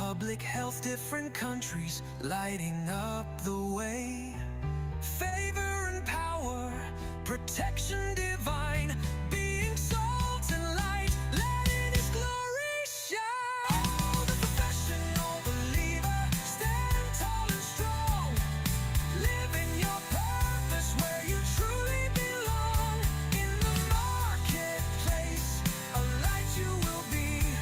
public health, different countries lighting up the way. Favor and power, protection divine, being salt and light, letting His glory shine. Oh, the professional believer, stand tall and strong, living your purpose where you truly belong. In the marketplace, a light you will be,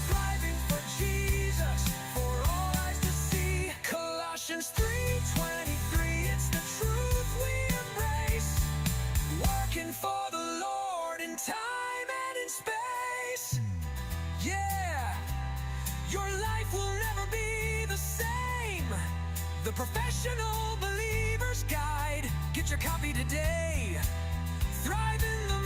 thriving for Jesus, for all eyes to see. Colossians 3:23, it's the truth we embrace, working for the Lord in time and in space. Yeah, your life will never be the same. The Professional Believer's Guide. Get your copy today. Thrive in the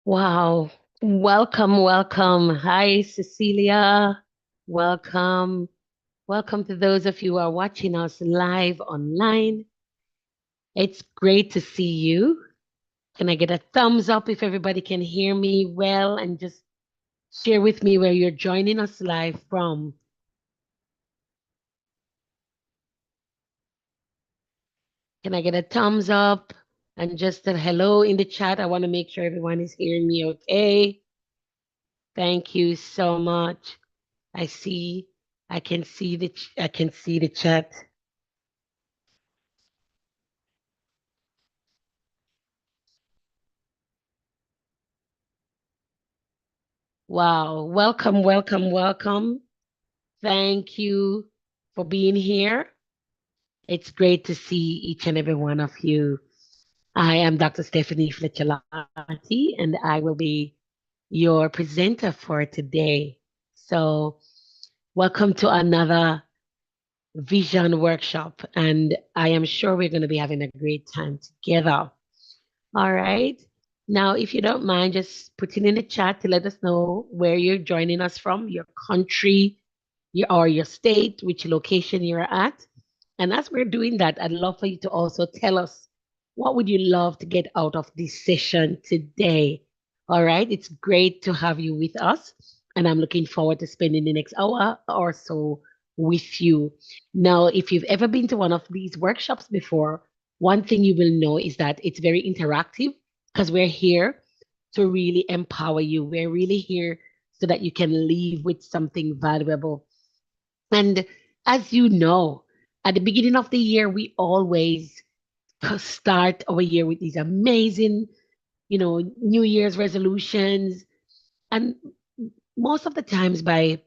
Wow. Welcome, welcome. Hi, Cecilia. Welcome. Welcome to those of you who are watching us live online. It's great to see you. Can I get a thumbs up if everybody can hear me well and just share with me where you're joining us live from? Can I get a thumbs up and just a hello in the chat? I want to make sure everyone is hearing me okay. Thank you so much. I see, I can see the chat. Wow. Welcome, welcome, welcome. Thank you for being here. It's great to see each and every one of you. I am Dr. Stephanie Fletcher-Lartey, and I will be your presenter for today. So, welcome to another vision workshop, and I am sure we're going to be having a great time together. All right. Now, if you don't mind, just putting in the chat to let us know where you're joining us from, your country, your state, which location you're at. And as we're doing that, I'd love for you to also tell us what would you love to get out of this session today. All right. It's great to have you with us. And I'm looking forward to spending the next hour or so with you. Now, if you've ever been to one of these workshops before, one thing you will know is that it's very interactive because we're here to really empower you. We're really here so that you can leave with something valuable. And as you know, at the beginning of the year, we always start our year with these amazing, New Year's resolutions. And most of the times by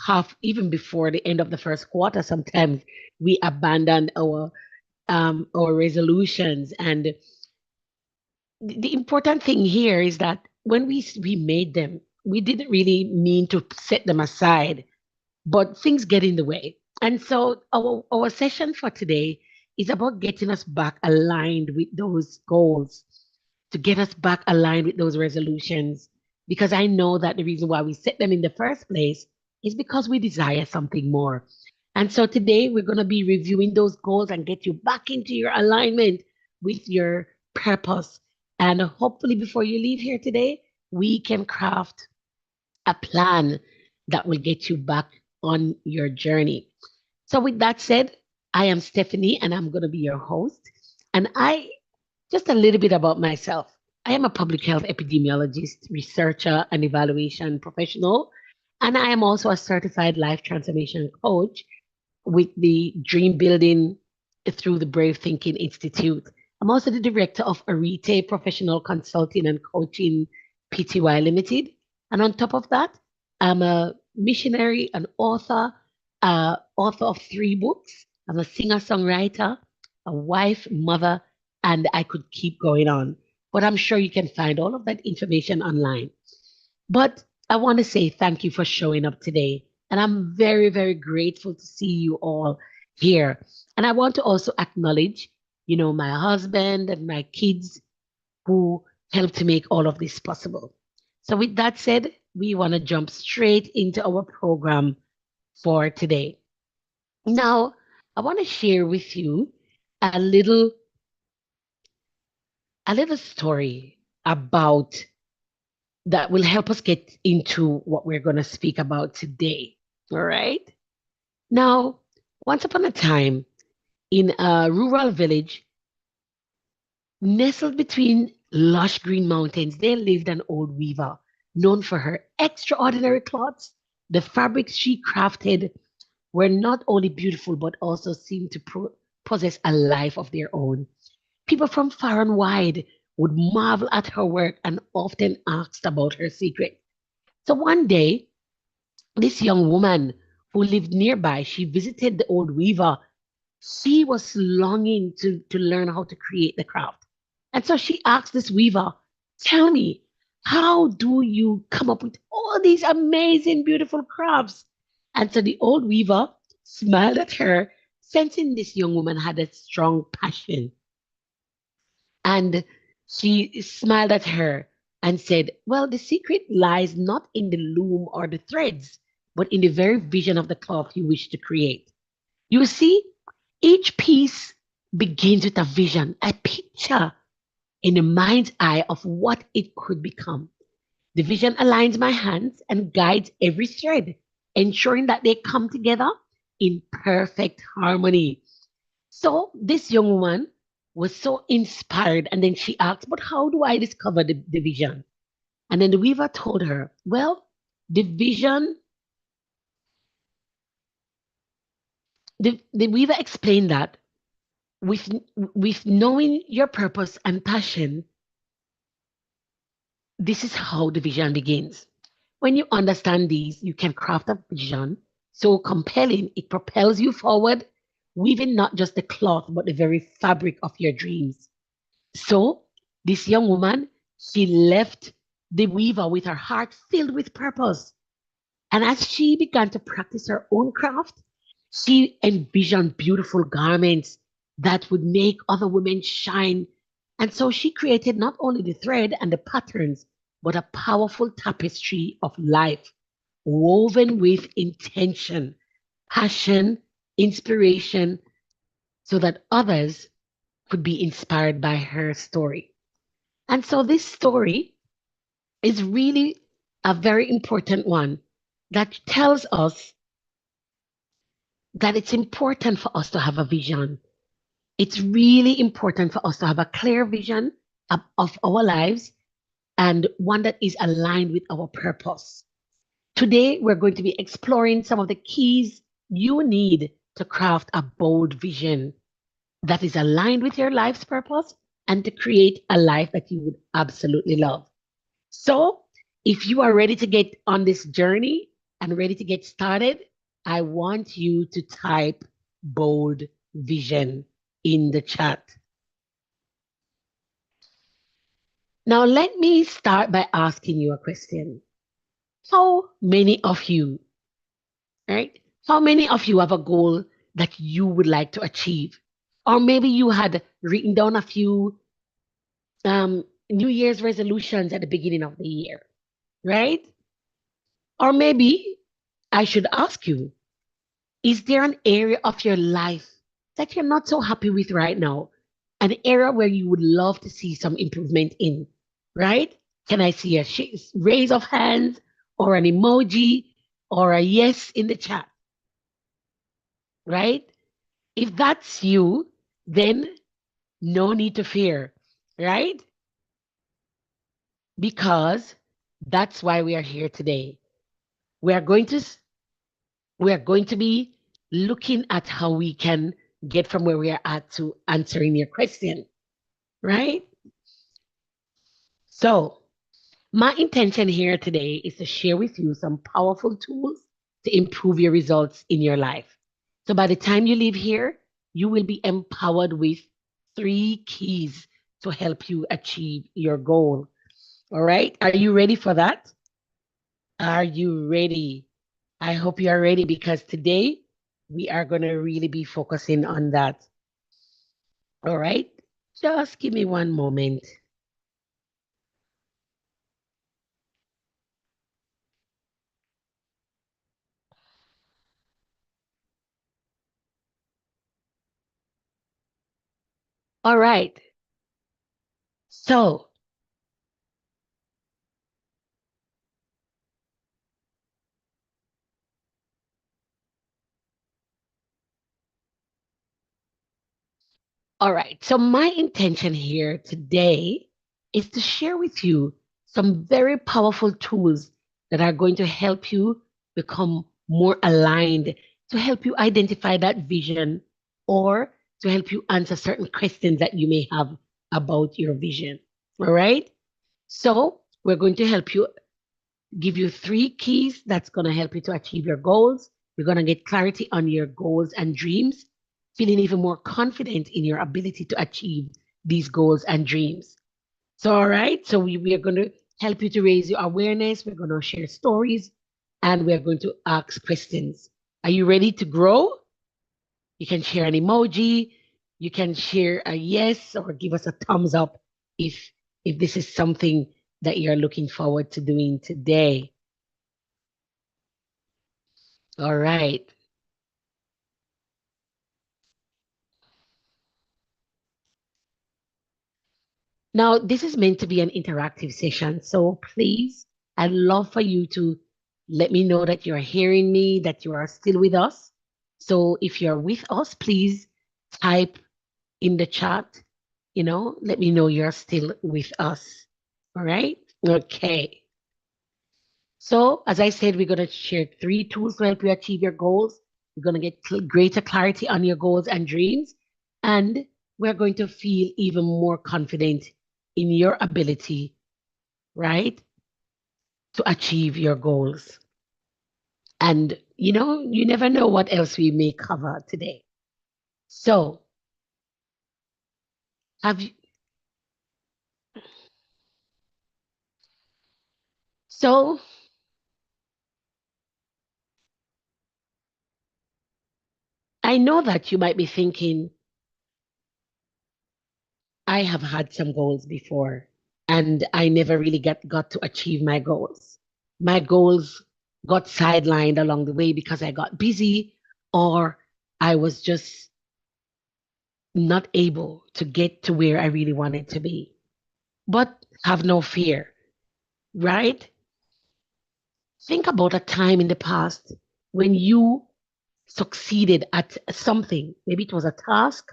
half, even before the end of the first quarter, sometimes we abandon our resolutions. And the important thing here is that when we made them, we didn't really mean to set them aside, but things get in the way. And so our session for today is about getting us back aligned with those goals, to get us back aligned with those resolutions. Because I know that the reason why we set them in the first place is because we desire something more. And so today we're going to be reviewing those goals and get you back into your alignment with your purpose. And hopefully, before you leave here today, we can craft a plan that will get you back on your journey. So, with that said, I am Stephanie and I'm going to be your host. And just a little bit about myself. I am a public health epidemiologist, researcher, and evaluation professional. And I am also a certified life transformation coach with the Dream Building through the Brave Thinking Institute. I'm also the director of Arete Professional Consulting and Coaching Pty Limited. And on top of that, I'm a missionary, an author, author of 3 books. I'm a singer-songwriter, a wife, mother, and I could keep going on. But I'm sure you can find all of that information online. But I want to say thank you for showing up today. And I'm very, very grateful to see you all here. And I want to also acknowledge, my husband and my kids who helped to make all of this possible. So, with that said, we want to jump straight into our program for today. Now, I want to share with you a little a little story about that will help us get into what we're going to speak about today. All right. Now, once upon a time, in a rural village nestled between lush green mountains, there lived an old weaver known for her extraordinary cloths. The fabrics she crafted were not only beautiful, but also seemed to possess a life of their own. People from far and wide would marvel at her work and often asked about her secret. So one day, this young woman who lived nearby, she visited the old weaver. She was longing to learn how to create the craft. And so she asked this weaver, tell me, how do you come up with all these amazing, beautiful crafts? And so the old weaver smiled at her, sensing this young woman had a strong passion. And she smiled at her. and said, well, the secret lies not in the loom or the threads, but in the very vision of the cloth you wish to create. You see, each piece begins with a vision, a picture in the mind's eye of what it could become. The vision aligns my hands and guides every thread, ensuring that they come together in perfect harmony. So this young woman was so inspired, and then she asked, but how do I discover the vision? And then the weaver told her, well, the vision, the weaver explained that with, with knowing your purpose and passion, this is how the vision begins. When you understand these, you can craft a vision so compelling it propels you forward, weaving not just the cloth, but the very fabric of your dreams. So, this young woman, she left the weaver with her heart filled with purpose. And as she began to practice her own craft, she envisioned beautiful garments that would make other women shine. And so she created not only the thread and the patterns, but a powerful tapestry of life woven with intention, passion, inspiration, so that others could be inspired by her story. And so this story is really a very important one that tells us that it's important for us to have a vision. It's really important for us to have a clear vision of our lives and one that is aligned with our purpose. Today, we're going to be exploring some of the keys you need to craft a bold vision that is aligned with your life's purpose and to create a life that you would absolutely love. So, if you are ready to get on this journey and ready to get started, I want you to type bold vision in the chat. Now, let me start by asking you a question. How many of you, right? How many of you have a goal that you would like to achieve? Or maybe you had written down a few New Year's resolutions at the beginning of the year, right? Or maybe I should ask you, is there an area of your life that you're not so happy with right now? An area where you would love to see some improvement in, right? Can I see a raise of hands or an emoji or a yes in the chat, right? If that's you, then no need to fear, right? Because that's why we are here today. We are going to we are going to be looking at how we can get from where we are at to answering your question, right? So, my intention here today is to share with you some powerful tools to improve your results in your life. So, by the time you leave here, you will be empowered with 3 keys to help you achieve your goal. All right? Are you ready for that? Are you ready? I hope you are ready because today we are going to really be focusing on that. All right? Just give me one moment. All right. So, all right. So, my intention here today is to share with you some very powerful tools that are going to help you become more aligned, to help you identify that vision, or to help you answer certain questions that you may have about your vision. All right. So, we're going to help you give you 3 keys that's going to help you to achieve your goals. You're going to get clarity on your goals and dreams, feeling even more confident in your ability to achieve these goals and dreams. So, all right, so we are going to help you to raise your awareness. We're going to share stories and we're going to ask questions. Are you ready to grow? You can share an emoji. You can share a yes or give us a thumbs up if this is something that you're looking forward to doing today? All right. Now, this is meant to be an interactive session. So please, I'd love for you to let me know that you're hearing me, that you are still with us. So if you're with us, please type in the chat, let me know you're still with us. All right. Okay. So, as I said, we're going to share 3 tools to help you achieve your goals. We're going to get greater clarity on your goals and dreams. And we're going to feel even more confident in your ability, right, to achieve your goals. And, you never know what else we may cover today. So, have you, so I know that you might be thinking, I have had some goals before and I never really got to achieve my goals. My goals got sidelined along the way because I got busy or I was just not able to get to where I really wanted to be. But have no fear, right? Think about a time in the past when you succeeded at something. Maybe it was a task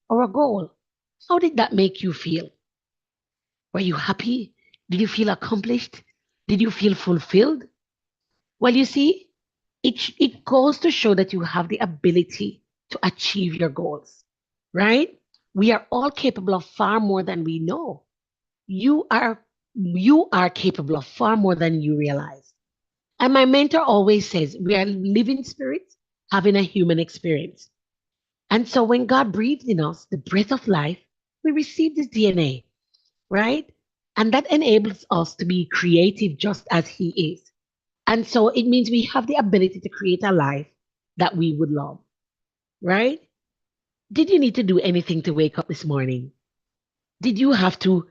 or a goal. How did that make you feel? Were you happy? Did you feel accomplished? Did you feel fulfilled? Well, you see, it goes to show that you have the ability to achieve your goals, right? We are all capable of far more than we know. You are capable of far more than you realize. And my mentor always says we are living spirits having a human experience. And so when God breathed in us the breath of life, we receive this DNA, right? And that enables us to be creative just as He is. And so it means we have the ability to create a life that we would love, right? Did you need to do anything to wake up this morning? Did you have to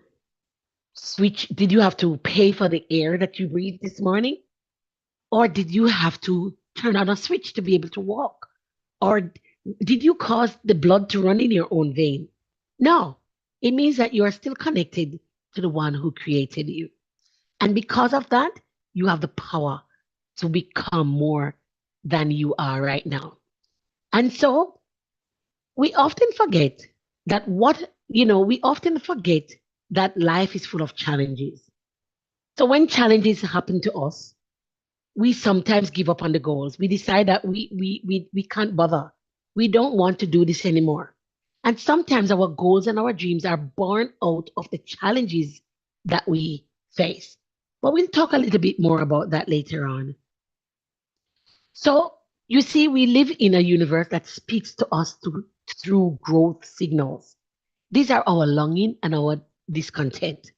did you have to pay for the air that you breathed this morning? Or did you have to turn on a switch to be able to walk? Or did you cause the blood to run in your own vein? No, it means that you are still connected to the one who created you. And because of that, you have the power to become more than you are right now. And so we often forget we often forget that life is full of challenges. So when challenges happen to us, we sometimes give up on the goals. We decide that we can't bother. We don't want to do this anymore. And sometimes our goals and our dreams are born out of the challenges that we face. But we'll talk a little bit more about that later on. So you see, we live in a universe that speaks to us through growth signals. These are our longing and our discontent.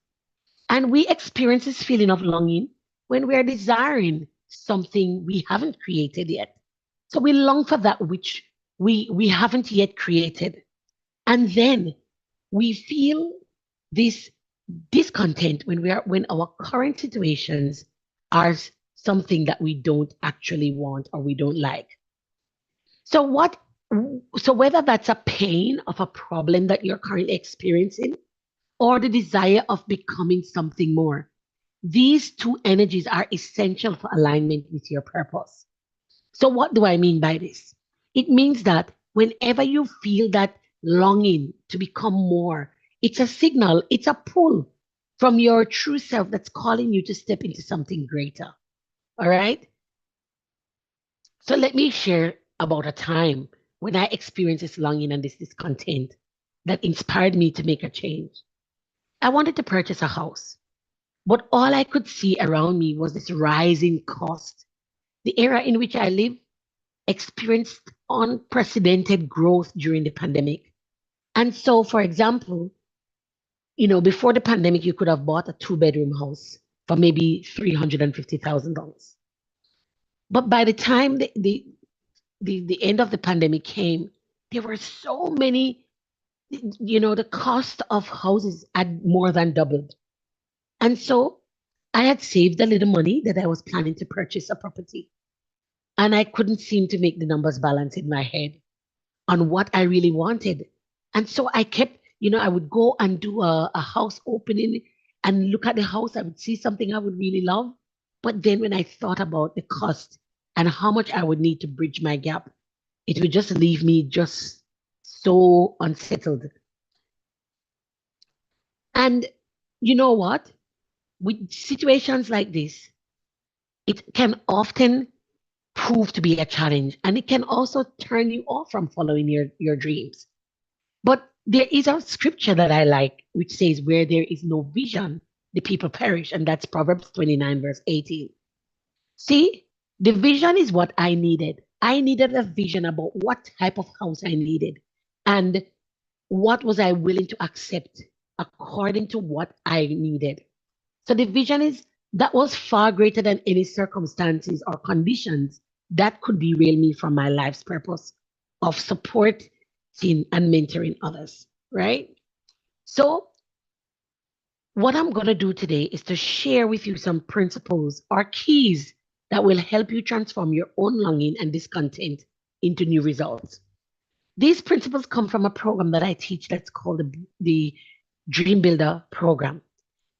And we experience this feeling of longing when we are desiring something we haven't created yet. So we long for that which we haven't yet created. And then we feel this discontent when our current situations are something that we don't actually want or we don't like. So whether that's a pain of a problem that you're currently experiencing or the desire of becoming something more, these two energies are essential for alignment with your purpose. So what do I mean by this? It means that whenever you feel that longing to become more, it's a signal, it's a pull from your true self that's calling you to step into something greater. All right? So let me share about a time when I experienced this longing and this discontent that inspired me to make a change. I wanted to purchase a house, but all I could see around me was this rising cost. The era in which I live experienced unprecedented growth during the pandemic. And so, for example, before the pandemic, you could have bought a 2-bedroom house for maybe $350,000. But by the time the end of the pandemic came, there were so many, the cost of houses had more than doubled. And so I had saved a little money that I was planning to purchase a property, and I couldn't seem to make the numbers balance in my head on what I really wanted. And so I kept, I would go and do a house opening and look at the house. I would see something I would really love. But then when I thought about the cost and how much I would need to bridge my gap, it would just leave me just so unsettled. And you know what? With situations like this, it can often prove to be a challenge, and it can also turn you off from following your dreams. But there is a scripture that I like, which says, where there is no vision, the people perish. And that's Proverbs 29, verse 18. See, the vision is what I needed. I needed a vision about what type of house I needed and what was I willing to accept according to what I needed. So the vision is that was far greater than any circumstances or conditions that could derail me from my life's purpose of supporting and mentoring others, right? So what I'm going to do today is to share with you some principles or keys that will help you transform your own longing and discontent into new results. These principles come from a program that I teach that's called the Dream Builder program.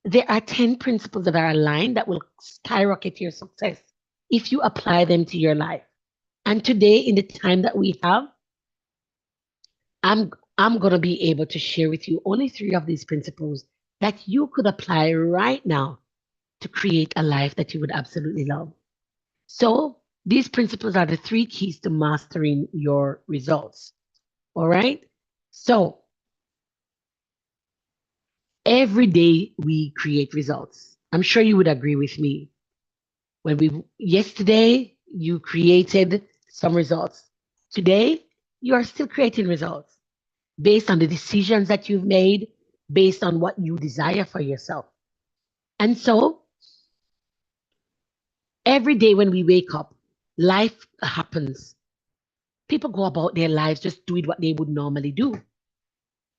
There are 10 principles that are aligned that will skyrocket your success if you apply them to your life. And today, in the time that we have, I'm I'm going to be able to share with you only 3 of these principles that you could apply right now to create a life that you would absolutely love. So, these principles are the 3 keys to mastering your results. All right? So, every day we create results. I'm sure you would agree with me. Yesterday you created some results. Today you are still creating results based on the decisions that you've made, based on what you desire for yourself. And so every day when we wake up, life happens. People go about their lives just doing what they would normally do,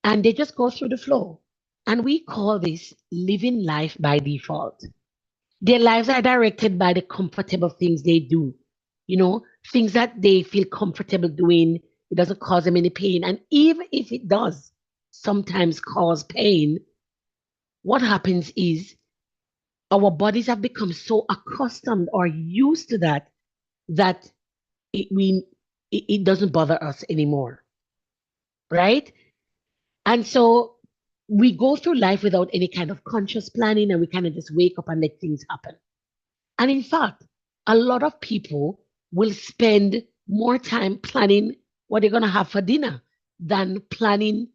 and they just go through the flow. And we call this living life by default. Their lives are directed by the comfortable things they do, things that they feel comfortable doing. It doesn't cause them any pain. And even if it does sometimes cause pain, what happens is our bodies have become so accustomed or used to that it doesn't bother us anymore, right? And so we go through life without any kind of conscious planning, and we kind of just wake up and let things happen. And in fact, a lot of people will spend more time planning what they're going to have for dinner than planning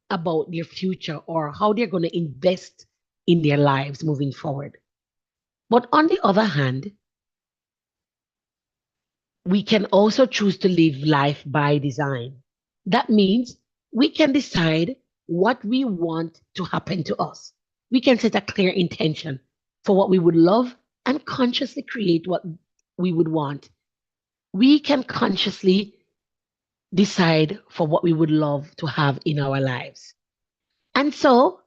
about their future or how they're going to invest in their lives moving forward. But on the other hand, we can also choose to live life by design. That means we can decide what we want to happen to us. We can set a clear intention for what we would love and consciously create what we would want. We can consciously decide for what we would love to have in our lives. And so,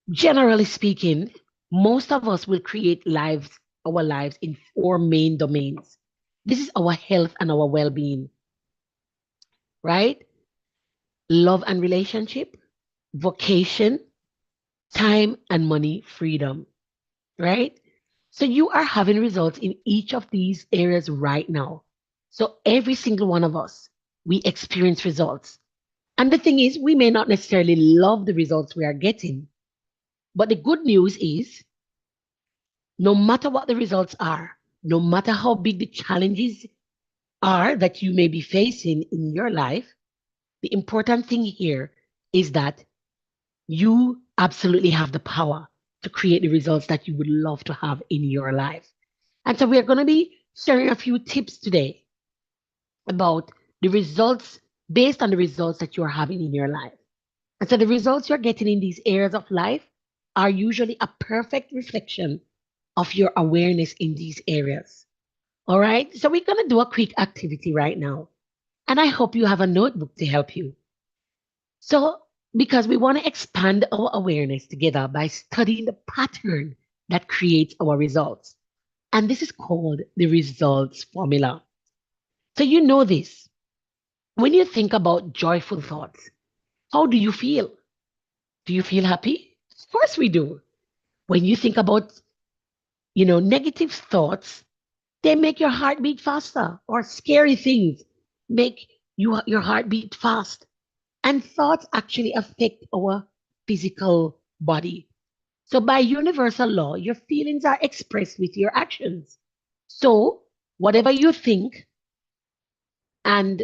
generally speaking, most of us will create our lives in 4 main domains. This is our health and our well-being, right? Love and relationship, vocation, time and money, freedom, right? So you are having results in each of these areas right now. So every single one of us, we experience results. And the thing is, we may not necessarily love the results we are getting. But the good news is, no matter what the results are, no matter how big the challenges are that you may be facing in your life, the important thing here is that you absolutely have the power to create the results that you would love to have in your life. And so we're going to be sharing a few tips today about the results based on the results that you're having in your life. And so the results you're getting in these areas of life are usually a perfect reflection of your awareness in these areas. All right. So we're going to do a quick activity right now. And I hope you have a notebook to help you. So, because we want to expand our awareness together by studying the pattern that creates our results. And this is called the results formula. So you know this. When you think about joyful thoughts, how do you feel? Do you feel happy? Of course we do. When you think about, negative thoughts, they make your heart beat faster, or scary things make your heart beat fast. And thoughts actually affect our physical body. So by universal law, your feelings are expressed with your actions. So whatever you think and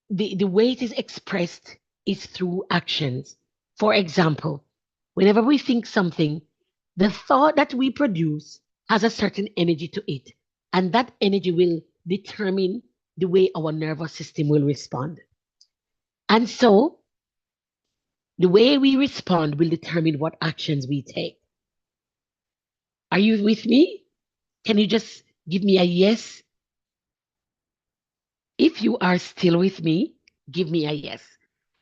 the way it is expressed is through actions. For example, whenever we think something, the thought that we produce has a certain energy to it, and that energy will determine the way our nervous system will respond. And so, the way we respond will determine what actions we take. Are you with me? Can you just give me a yes? If you are still with me, give me a yes.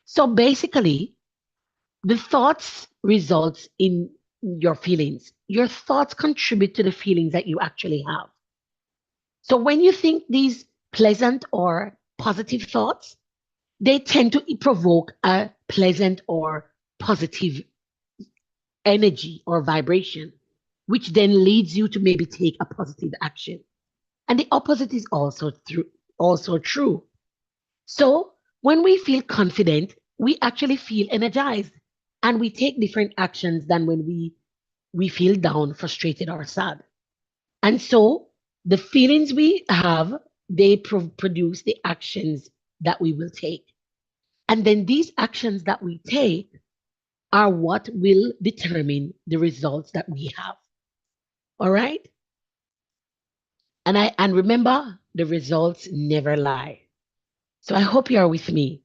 So basically, the thoughts results in your feelings. Your thoughts contribute to the feelings that you actually have. So when you think these pleasant or positive thoughts, they tend to provoke a pleasant or positive energy or vibration, which then leads you to maybe take a positive action. And the opposite is also true. So when we feel confident, we actually feel energized and we take different actions than when we feel down, frustrated, or sad. And so the feelings we have, they produce the actions that we will take. And then these actions that we take are what will determine the results that we have. All right? And remember, the results never lie. So I hope you are with me.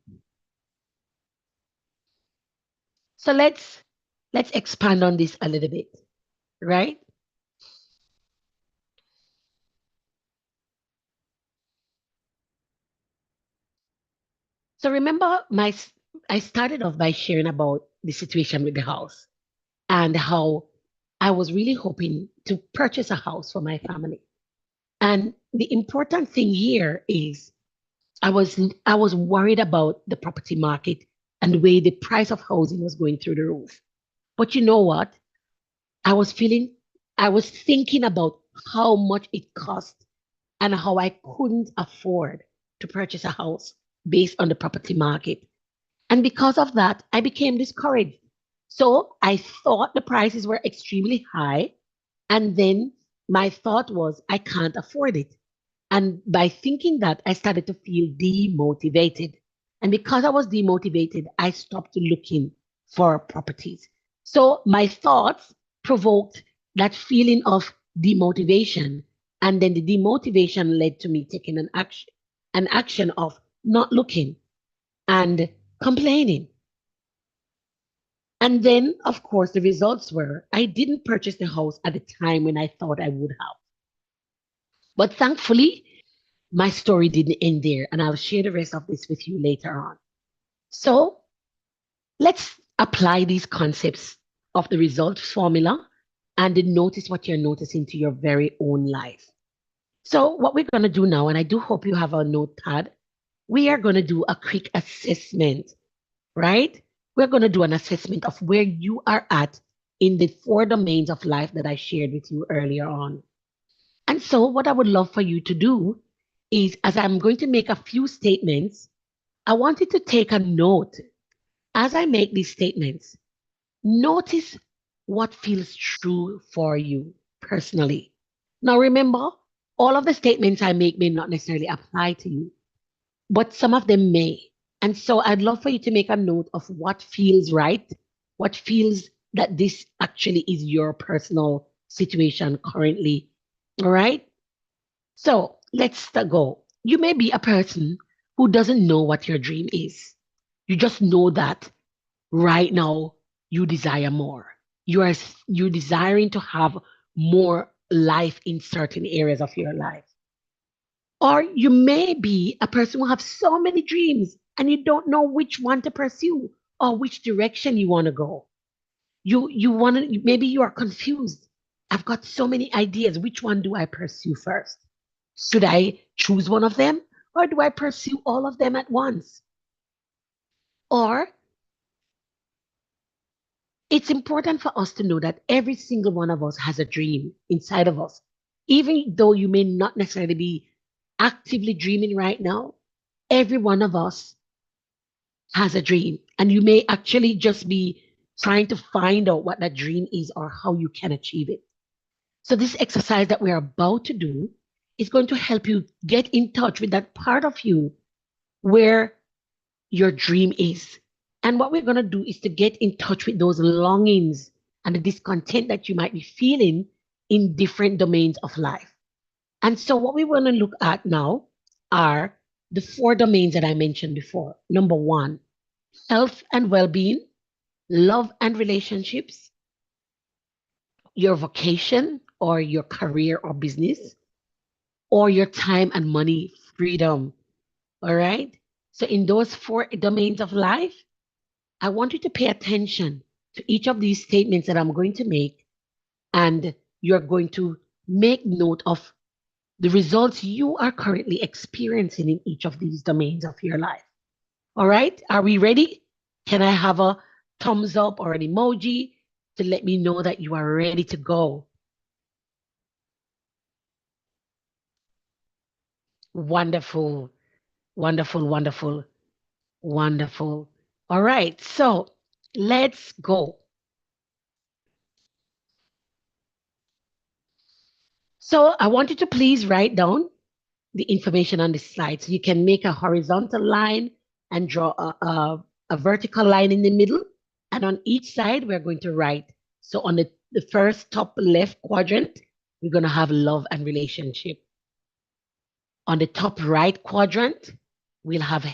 So let's expand on this a little bit, right? So remember I started off by sharing about the situation with the house and how I was really hoping to purchase a house for my family. And the important thing here is I was worried about the property market and the way the price of housing was going through the roof. But you know what? I was feeling I was thinking about how much it cost and how I couldn't afford to purchase a house based on the property market. And because of that, I became discouraged. So I thought the prices were extremely high. And then my thought was, I can't afford it. And by thinking that, I started to feel demotivated. And because I was demotivated, I stopped looking for properties. So my thoughts provoked that feeling of demotivation. And then the demotivation led to me taking an action of not looking and complaining. And then, of course, the results were I didn't purchase the house at the time when I thought I would have. But thankfully, my story didn't end there, and I'll share the rest of this with you later on. So let's apply these concepts of the result formula and then notice what you're noticing to your very own life. So, what we're going to do now, and I do hope you have a notepad, we are going to do a quick assessment, right? We're going to do an assessment of where you are at in the four domains of life that I shared with you earlier on. And so, what I would love for you to do is, as I'm going to make a few statements, I want you to take a note. As I make these statements, notice what feels true for you personally. Now, remember, all of the statements I make may not necessarily apply to you, but some of them may. And so I'd love for you to make a note of what feels right, what feels that this actually is your personal situation currently. All right. So let's go. You may be a person who doesn't know what your dream is. You just know that right now you desire more. You're desiring to have more life in certain areas of your life. Or you may be a person who has so many dreams and you don't know which one to pursue or which direction you want to go. You want to maybe you are confused I've got so many ideas. Which one do I pursue first? Should I choose one of them, or do I pursue all of them at once? Or it's important for us to know that every single one of us has a dream inside of us. Even though you may not necessarily be actively dreaming right now, every one of us has a dream. And you may actually just be trying to find out what that dream is or how you can achieve it. So, this exercise that we're about to do is going to help you get in touch with that part of you where your dream is. And what we're going to do is to get in touch with those longings and the discontent that you might be feeling in different domains of life. And so, what we want to look at now are the four domains that I mentioned before. Number one, health and well being, love and relationships, your vocation or your career or business, or your time and money freedom. All right. So, in those four domains of life, I want you to pay attention to each of these statements that I'm going to make, and you're going to make note of the results you are currently experiencing in each of these domains of your life. All right. Are we ready? Can I have a thumbs up or an emoji to let me know that you are ready to go? Wonderful, wonderful, wonderful, wonderful. All right, so let's go. So I want you to please write down the information on this slide. So you can make a horizontal line and draw a vertical line in the middle. And on each side, we're going to write. So on the first top left quadrant, we're going to have love and relationship. On the top right quadrant, we'll have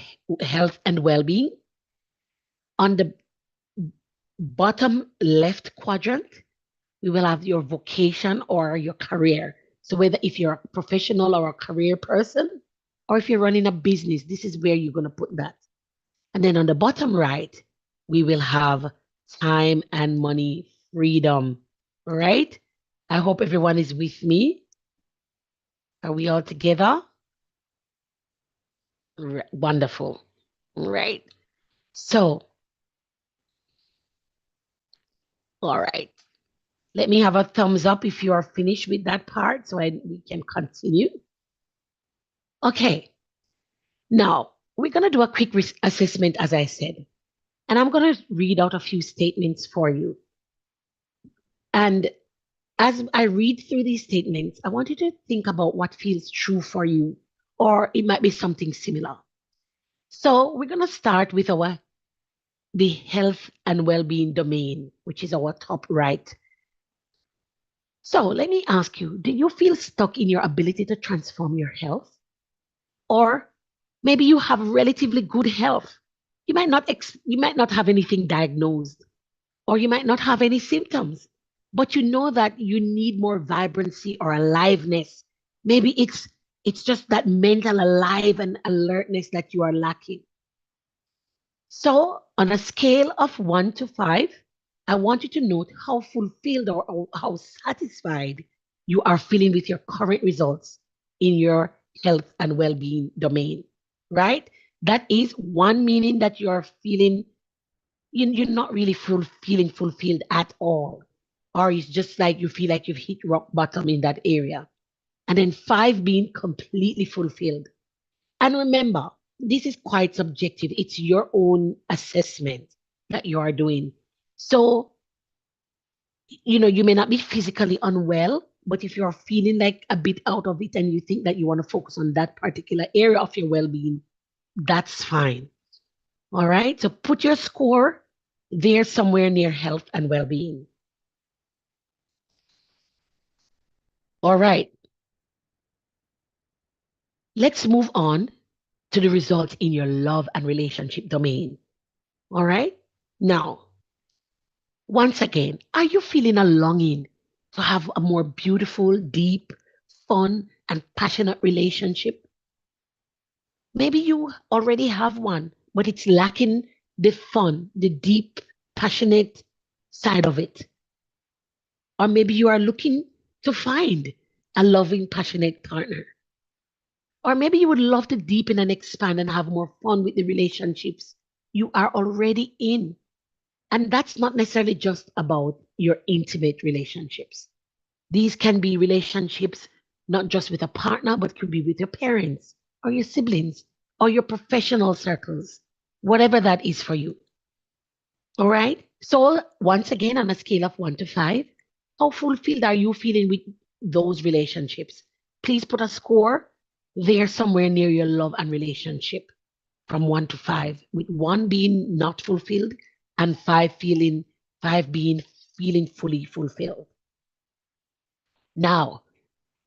health and well-being. On the bottom left quadrant, we will have your vocation or your career. So whether if you're a professional or a career person, or if you're running a business, this is where you're going to put that. And then on the bottom right, we will have time and money freedom. All right? I hope everyone is with me. Are we all together? Wonderful. All right. So, all right. Let me have a thumbs up if you are finished with that part so we can continue. Okay. Now, we're going to do a quick assessment, as I said. And I'm going to read out a few statements for you. And as I read through these statements, I want you to think about what feels true for you, or it might be something similar. So we're going to start with the health and well-being domain, which is our top right. So let me ask you, do you feel stuck in your ability to transform your health? Or maybe you have relatively good health. You might not have anything diagnosed, or you might not have any symptoms, but you know that you need more vibrancy or aliveness. Maybe it's just that mental alive and alertness that you are lacking. So on a scale of 1 to 5, I want you to note how fulfilled or how satisfied you are feeling with your current results in your health and well-being domain, right? That is 1 meaning that you are feeling you're not really feeling fulfilled at all. Or it's just like you feel like you've hit rock bottom in that area. And then 5 being completely fulfilled. And remember, this is quite subjective. It's your own assessment that you are doing. So, you may not be physically unwell, but if you're feeling like a bit out of it and you think that you want to focus on that particular area of your well being, that's fine. All right. So put your score there somewhere near health and well being. All right. Let's move on to the results in your love and relationship domain. All right. Now, once again, are you feeling a longing to have a more beautiful, deep, fun, and passionate relationship? Maybe you already have one, but it's lacking the fun, the deep, passionate side of it. Or maybe you are looking to find a loving, passionate partner. Or maybe you would love to deepen and expand and have more fun with the relationships you are already in. And that's not necessarily just about your intimate relationships. These can be relationships not just with a partner, but could be with your parents or your siblings or your professional circles, whatever that is for you. All right. So, once again, on a scale of 1 to 5, how fulfilled are you feeling with those relationships? Please put a score there somewhere near your love and relationship from 1 to 5, with 1 being not fulfilled and five being feeling fully fulfilled. Now,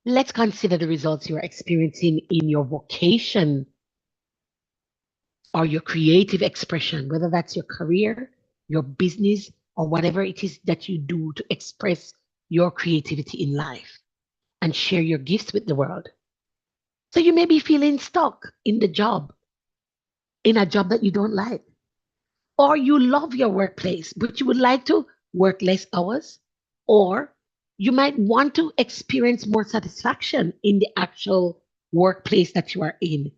let's consider the results you're experiencing in your vocation or your creative expression, whether that's your career, your business, or whatever it is that you do to express your creativity in life and share your gifts with the world. So you may be feeling stuck in a job that you don't like, or you love your workplace, but you would like to work less hours, or you might want to experience more satisfaction in the actual workplace that you are in.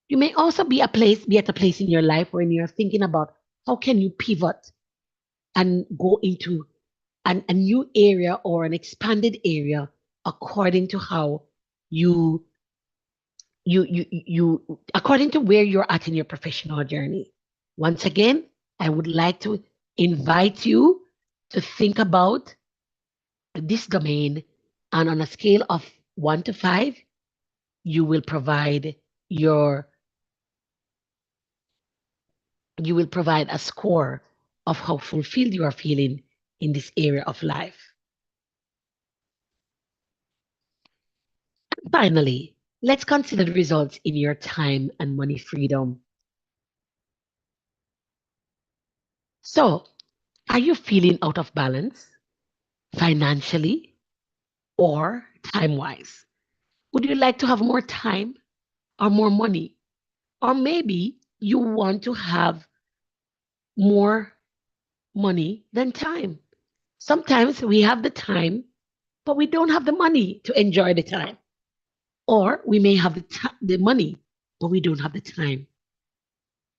You may also be at a place in your life where you're thinking about how can you pivot and go into a new area or an expanded area according to how you according to where you're at in your professional journey. Once again, I would like to invite you to think about this domain, and on a scale of 1 to 5, you will provide your you will provide a score of how fulfilled you are feeling in this area of life. Finally, let's consider the results in your time and money freedom. So, are you feeling out of balance financially or time wise? Would you like to have more time or more money? Or maybe you want to have more money than time. Sometimes we have the time, but we don't have the money to enjoy the time. Or we may have the money, but we don't have the time.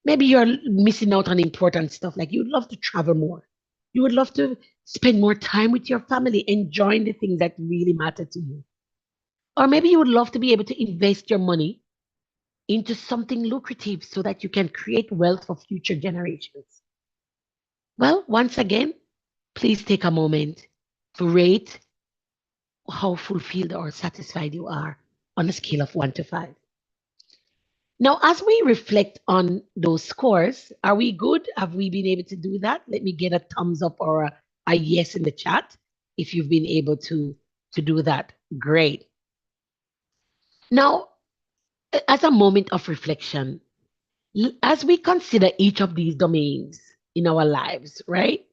Maybe you're missing out on important stuff, like you'd love to travel more. You would love to spend more time with your family, enjoying the things that really matter to you. Or maybe you would love to be able to invest your money into something lucrative so that you can create wealth for future generations. Well, once again, please take a moment to rate how fulfilled or satisfied you are on a scale of 1 to 5. Now, as we reflect on those scores, are we good? Have we been able to do that? Let me get a thumbs up or a yes in the chat if you've been able to do that. Great. Now, as a moment of reflection, as we consider each of these domains in our lives, right?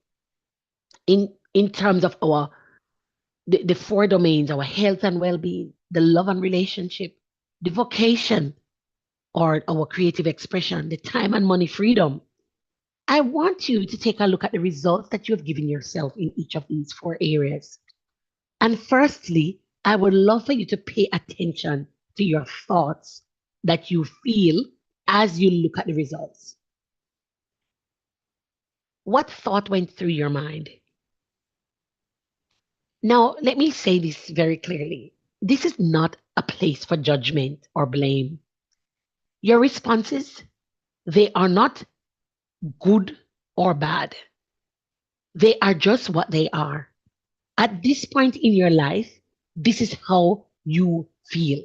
In terms of the 4 domains, our health and well-being, the love and relationship, the vocation or our creative expression, the time and money freedom, I want you to take a look at the results that you have given yourself in each of these 4 areas. And firstly, I would love for you to pay attention to your thoughts that you feel as you look at the results. What thought went through your mind? Now, let me say this very clearly. This is not a place for judgment or blame. Your responses, they are not good or bad. They are just what they are. At this point in your life, this is how you feel.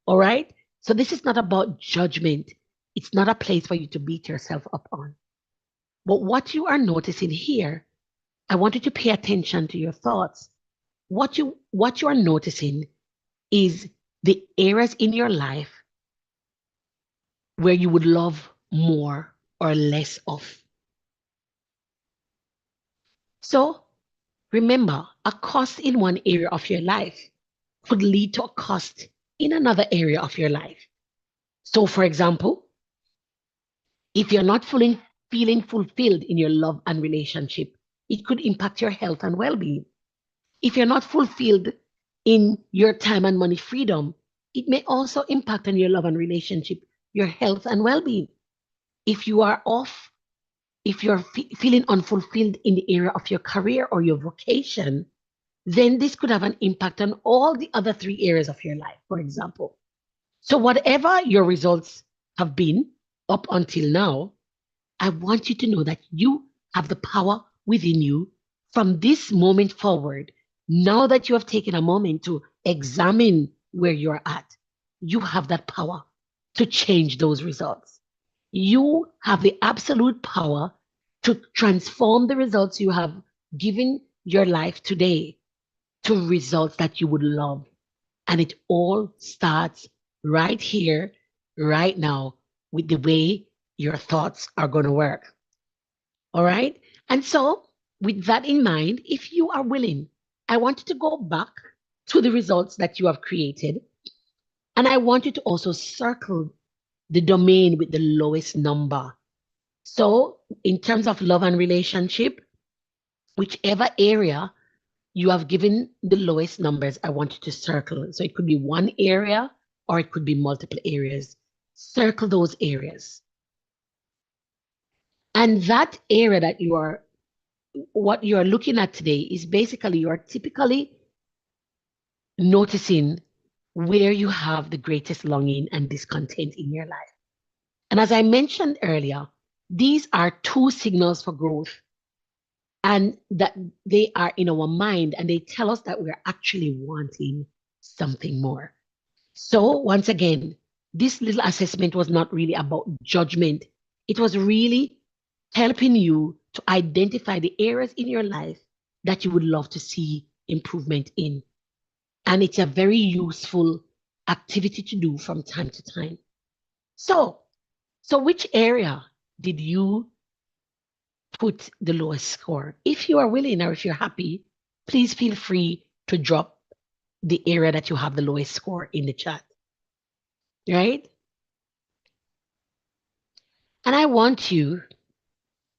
All right? So this is not about judgment. It's not a place for you to beat yourself up on. But what you are noticing here, I want you to pay attention to your thoughts. What you are noticing is the areas in your life where you would love more or less of. So remember, a cost in one area of your life could lead to a cost in another area of your life. So, for example, if you're not feeling fulfilled in your love and relationship, it could impact your health and well being. if you're not fulfilled in your time and money freedom, it may also impact on your love and relationship, your health and well-being. If you are off, if you're feeling unfulfilled in the area of your career or your vocation, then this could have an impact on all the other three areas of your life, for example. So, whatever your results have been up until now, I want you to know that you have the power within you from this moment forward. Now that you have taken a moment to examine where you're at, you have that power to change those results. You have the absolute power to transform the results you have given your life today to results that you would love. And it all starts right here, right now, with the way your thoughts are going to work. All right. And so, with that in mind, if you are willing, I want you to go back to the results that you have created. And I want you to also circle the domain with the lowest number. So, in terms of love and relationship, whichever area you have given the lowest numbers, I want you to circle. So, it could be one area or it could be multiple areas. Circle those areas. And that area that you are what you're looking at today is basically you're typically noticing where you have the greatest longing and discontent in your life. And as I mentioned earlier, these are two signals for growth, and that they are in our mind and they tell us that we're actually wanting something more. So, once again, this little assessment was not really about judgment, it was really helping you to identify the areas in your life that you would love to see improvement in. And it's a very useful activity to do from time to time. So, which area did you put the lowest score? If you are willing or if you're happy, please feel free to drop the area that you have the lowest score in the chat. Right? And I want you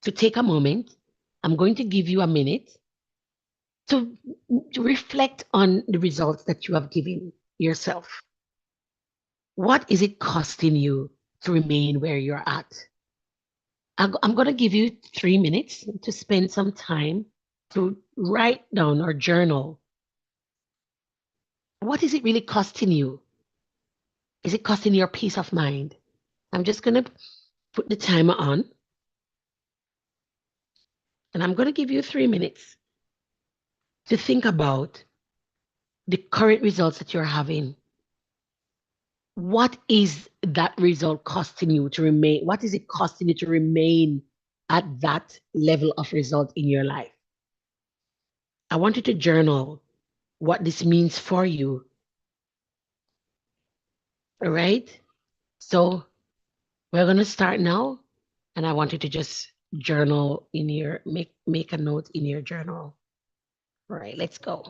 to take a moment. I'm going to give you a minute to, reflect on the results that you have given yourself. What is it costing you to remain where you're at? I'm going to give you 3 minutes to spend some time to write down or journal. What is it really costing you? Is it costing your peace of mind? I'm just going to put the timer on. And I'm going to give you 3 minutes to think about the current results that you're having. What is that result costing you to remain? What is it costing you to remain at that level of result in your life? I want you to journal what this means for you. All right. So we're going to start now. And I want you to just journal in your, make a note in your journal. All right, let's go.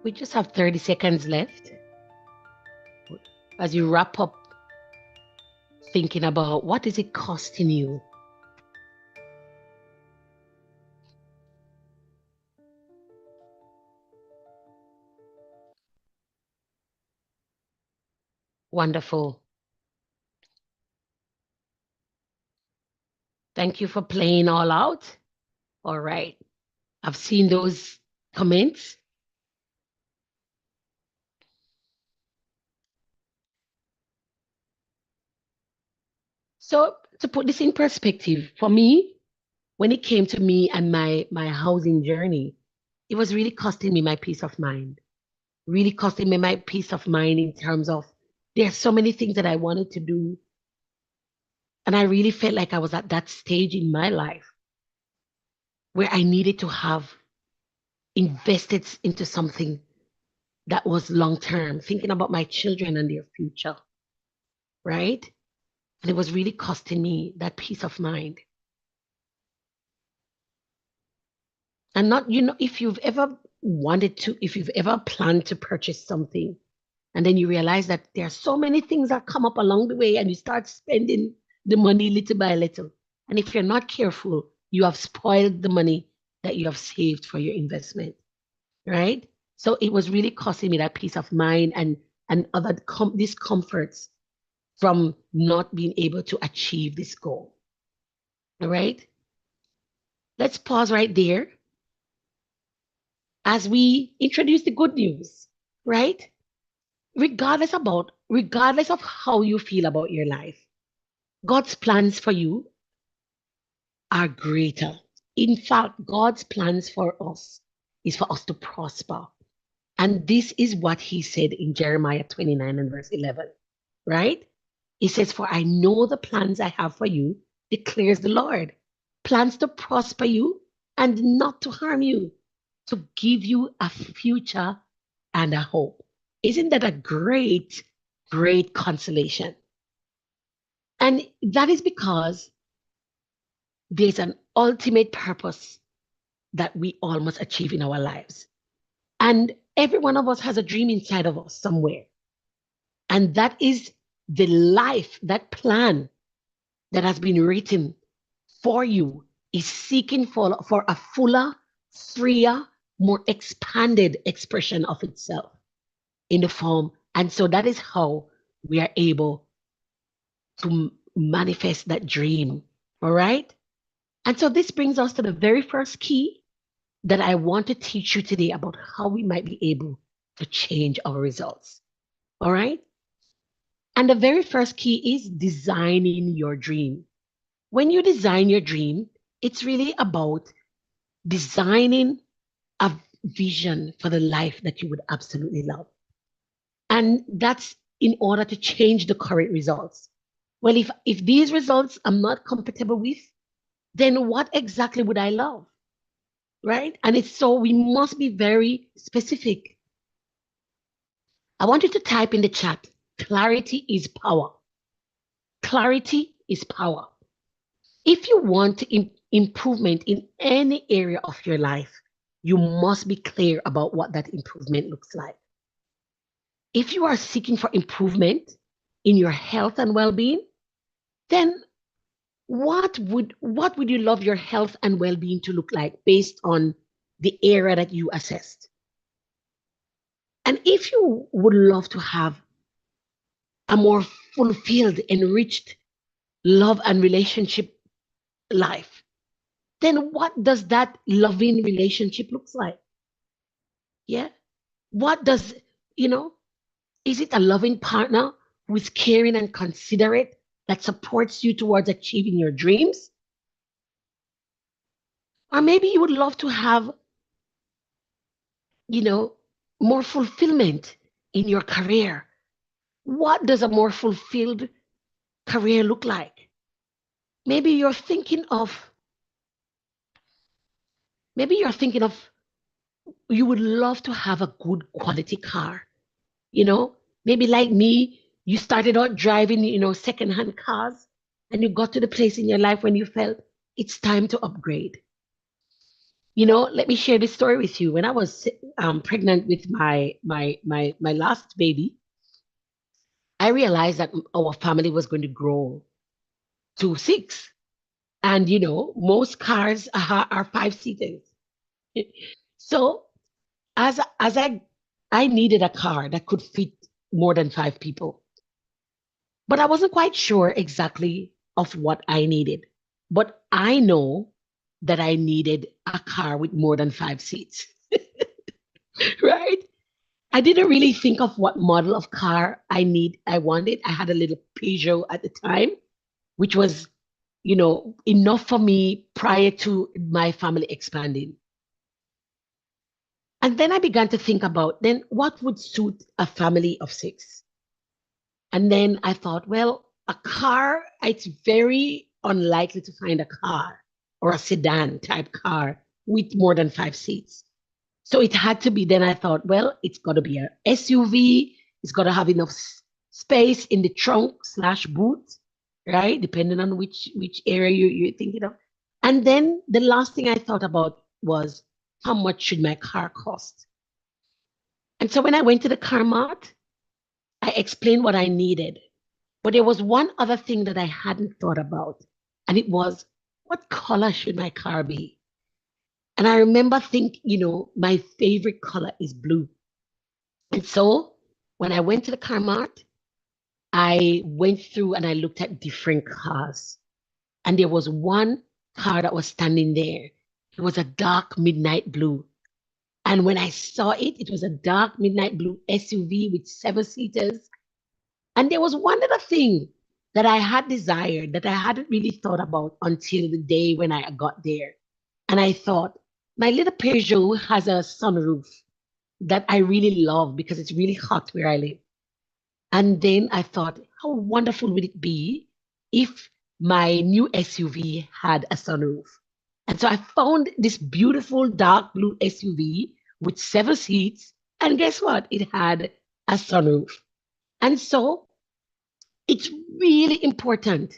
We just have 30 seconds left. As you wrap up thinking about what is it costing you? Wonderful. Thank you for playing all out. All right. I've seen those comments. So to put this in perspective, for me, when it came to me and my housing journey, it was really costing me my peace of mind. Really costing me my peace of mind in terms of there's so many things that I wanted to do. And I really felt like I was at that stage in my life where I needed to have invested into something that was long term, thinking about my children and their future, right? And it was really costing me that peace of mind. And not, if you've ever if you've ever planned to purchase something, and then you realize that there are so many things that come up along the way, and you start spending the money little by little. And if you're not careful, you have spoiled the money that you have saved for your investment, right? So it was really costing me that peace of mind and other discomforts from not being able to achieve this goal. All right. Let's pause right there as we introduce the good news, right? Regardless of how you feel about your life, God's plans for you are greater. In fact, God's plans for us is for us to prosper. And this is what he said in Jeremiah 29 and verse 11, right? He says, "For I know the plans I have for you, declares the Lord. Plans to prosper you and not to harm you, to give you a future and a hope." Isn't that a great, great consolation? And that is because there's an ultimate purpose that we all must achieve in our lives. And every one of us has a dream inside of us somewhere. And that is the life, that plan that has been written for you is seeking for a fuller, freer, more expanded expression of itself in the form. And so that is how we are able to manifest that dream. All right. And so this brings us to the very first key that I want to teach you today about how we might be able to change our results. All right. And the very first key is designing your dream. When you design your dream, it's really about designing a vision for the life that you would absolutely love. And that's in order to change the current results. Well, if these results I'm not compatible with, then what exactly would I love? Right? And it's so we must be very specific. I want you to type in the chat, clarity is power. Clarity is power. If you want improvement in any area of your life, you must be clear about what that improvement looks like. If you are seeking for improvement in your health and well-being, then what would you love your health and well-being to look like based on the area that you assessed? And if you would love to have a more fulfilled, enriched love and relationship life, then what does that loving relationship looks like? Yeah. What does, is it a loving partner who is caring and considerate that supports you towards achieving your dreams? Or maybe you would love to have, more fulfillment in your career. What does a more fulfilled career look like? Maybe you're thinking of, you would love to have a good quality car. Maybe like me, you started out driving, secondhand cars, and you got to the place in your life when you felt it's time to upgrade. Let me share this story with you. When I was pregnant with my last baby, I realized that our family was going to grow to six. And most cars are five seaters. So as I needed a car that could fit more than five people, but I wasn't quite sure exactly of what I needed. But I know that I needed a car with more than five seats, right? I didn't really think of what model of car I wanted. I had a little Peugeot at the time, which was, enough for me prior to my family expanding. And then I began to think about then what would suit a family of six. And then I thought, well, a car, it's very unlikely to find a car or a sedan type car with more than five seats. So it had to be, then I thought, well, it's got to be a SUV. It's got to have enough space in the trunk slash boot, right? Depending on which area you're thinking of. And then the last thing I thought about was how much should my car cost? And so when I went to the car mart, I explained what I needed. But there was one other thing that I hadn't thought about, and it was what color should my car be? And I remember thinking, my favorite color is blue. And so when I went to the car mart, I went through and I looked at different cars. And there was one car that was standing there. It was a dark midnight blue. And when I saw it, it was a dark midnight blue SUV with seven seaters. And there was one other thing that I had desired that I hadn't really thought about until the day when I got there. And I thought, my little Peugeot has a sunroof that I really love because it's really hot where I live. And then I thought, how wonderful would it be if my new SUV had a sunroof? And so I found this beautiful dark blue SUV with seven seats. And guess what? It had a sunroof. And so it's really important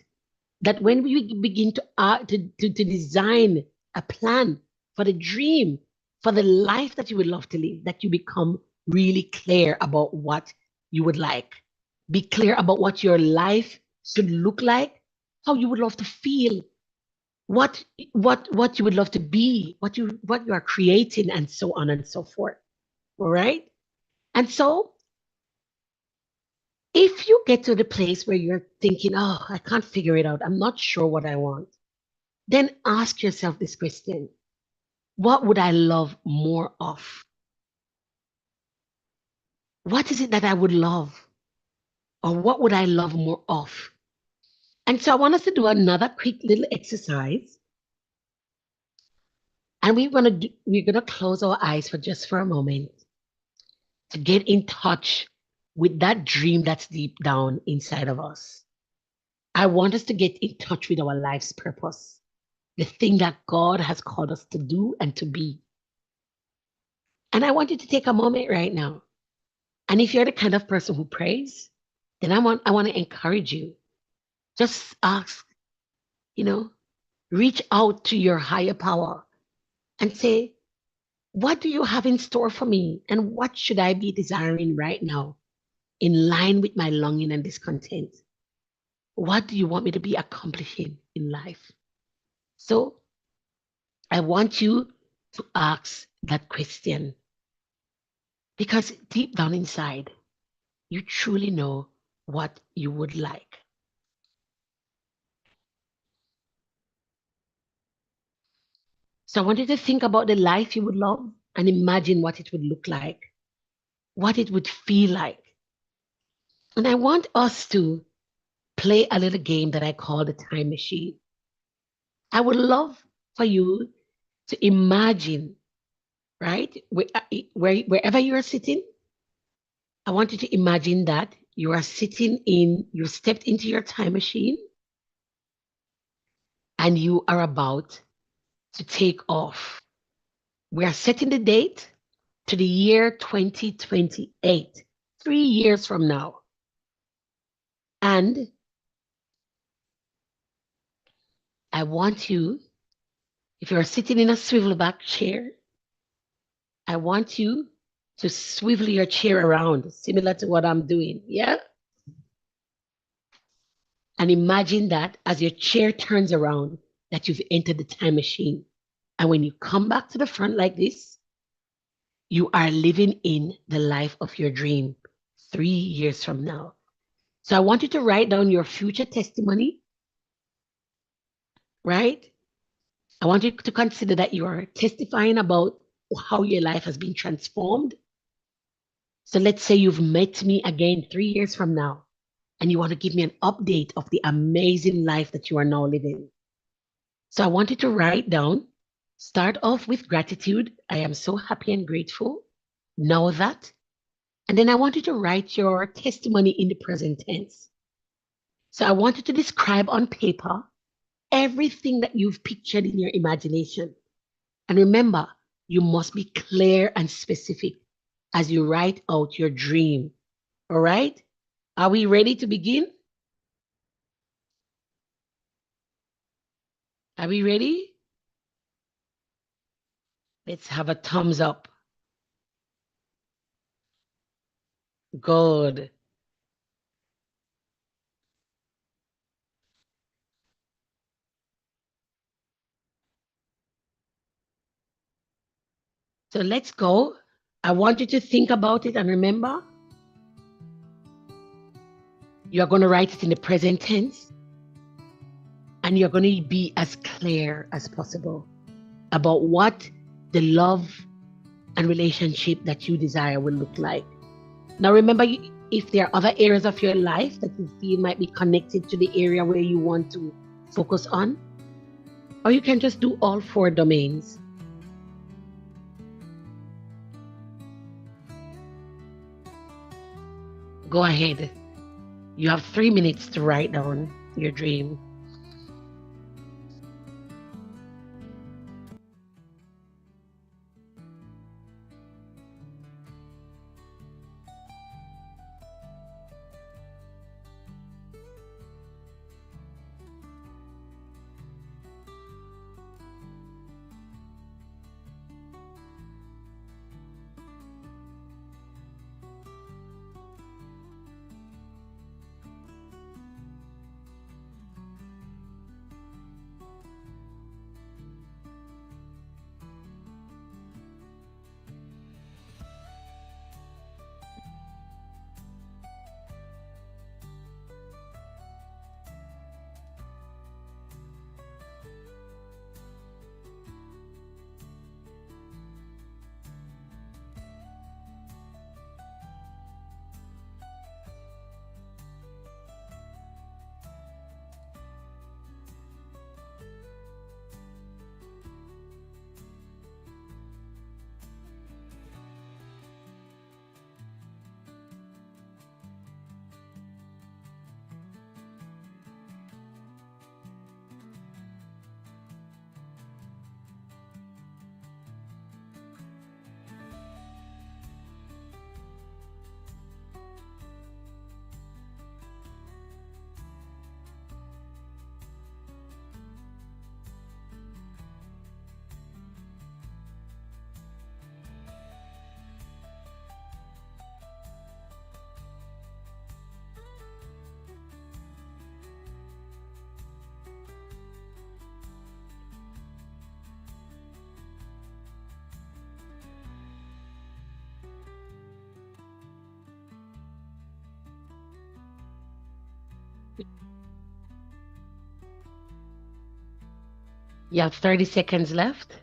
that when we begin to design a plan for the dream, for the life that you would love to live, that you become really clear about what you would like. Be clear about what your life should look like, how you would love to feel, what you would love to be, what you are creating, and so on and so forth. All right. And so if you get to the place where you're thinking, oh, I can't figure it out, I'm not sure what I want, then ask yourself this question: what would I love more of? What is it that I would love? Or what would I love more of? And so I want us to do another quick little exercise. And we're gonna close our eyes for a moment to get in touch with that dream that's deep down inside of us. I want us to get in touch with our life's purpose, the thing that God has called us to do and to be. And I want you to take a moment right now. And if you're the kind of person who prays, then I want to encourage you. Just ask, you know, reach out to your higher power and say, what do you have in store for me? And what should I be desiring right now in line with my longing and discontent? What do you want me to be accomplishing in life? So I want you to ask that question because deep down inside, you truly know what you would like. So I want you to think about the life you would love and imagine what it would look like, what it would feel like. And I want us to play a little game that I call the time machine. I would love for you to imagine, right? Wherever you're sitting, I want you to imagine that you stepped into your time machine and you are about to take off. We are setting the date to the year 2028, 3 years from now. And I want you If you're sitting in a swivel back chair, I want you to swivel your chair around, similar to what I'm doing. Yeah? And imagine that as your chair turns around, that you've entered the time machine. And when you come back to the front like this, you are living in the life of your dream 3 years from now. So I want you to write down your future testimony, right? I want you to consider that you are testifying about how your life has been transformed. So let's say you've met me again 3 years from now, and you want to give me an update of the amazing life that you are now living. So I want you to write down, start off with gratitude. I am so happy and grateful. Know that. And then I want you to write your testimony in the present tense. So I want you to describe on paper everything that you've pictured in your imagination. And remember, you must be clear and specific as you write out your dream. All right? Are we ready to begin? Are we ready? Let's have a thumbs up. Good. So let's go. I want you to think about it and remember, you're going to write it in the present tense and you're going to be as clear as possible about what the love and relationship that you desire will look like. Now, remember, if there are other areas of your life that you feel might be connected to the area where you want to focus on, or you can just do all 4 domains. Go ahead. You have 3 minutes to write down your dream. You have 30 seconds left.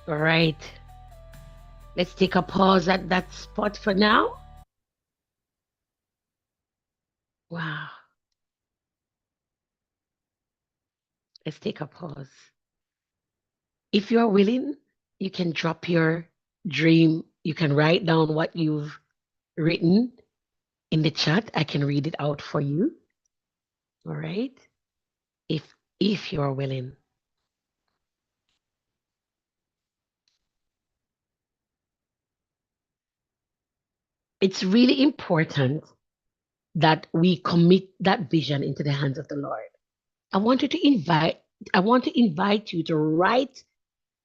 All right. Let's take a pause at that spot for now. Wow. Let's take a pause. If you're willing, you can drop your dream. You can write down what you've written in the chat. I can read it out for you. All right. If you're willing. It's really important that we commit that vision into the hands of the Lord. I want you to invite I want to invite you to write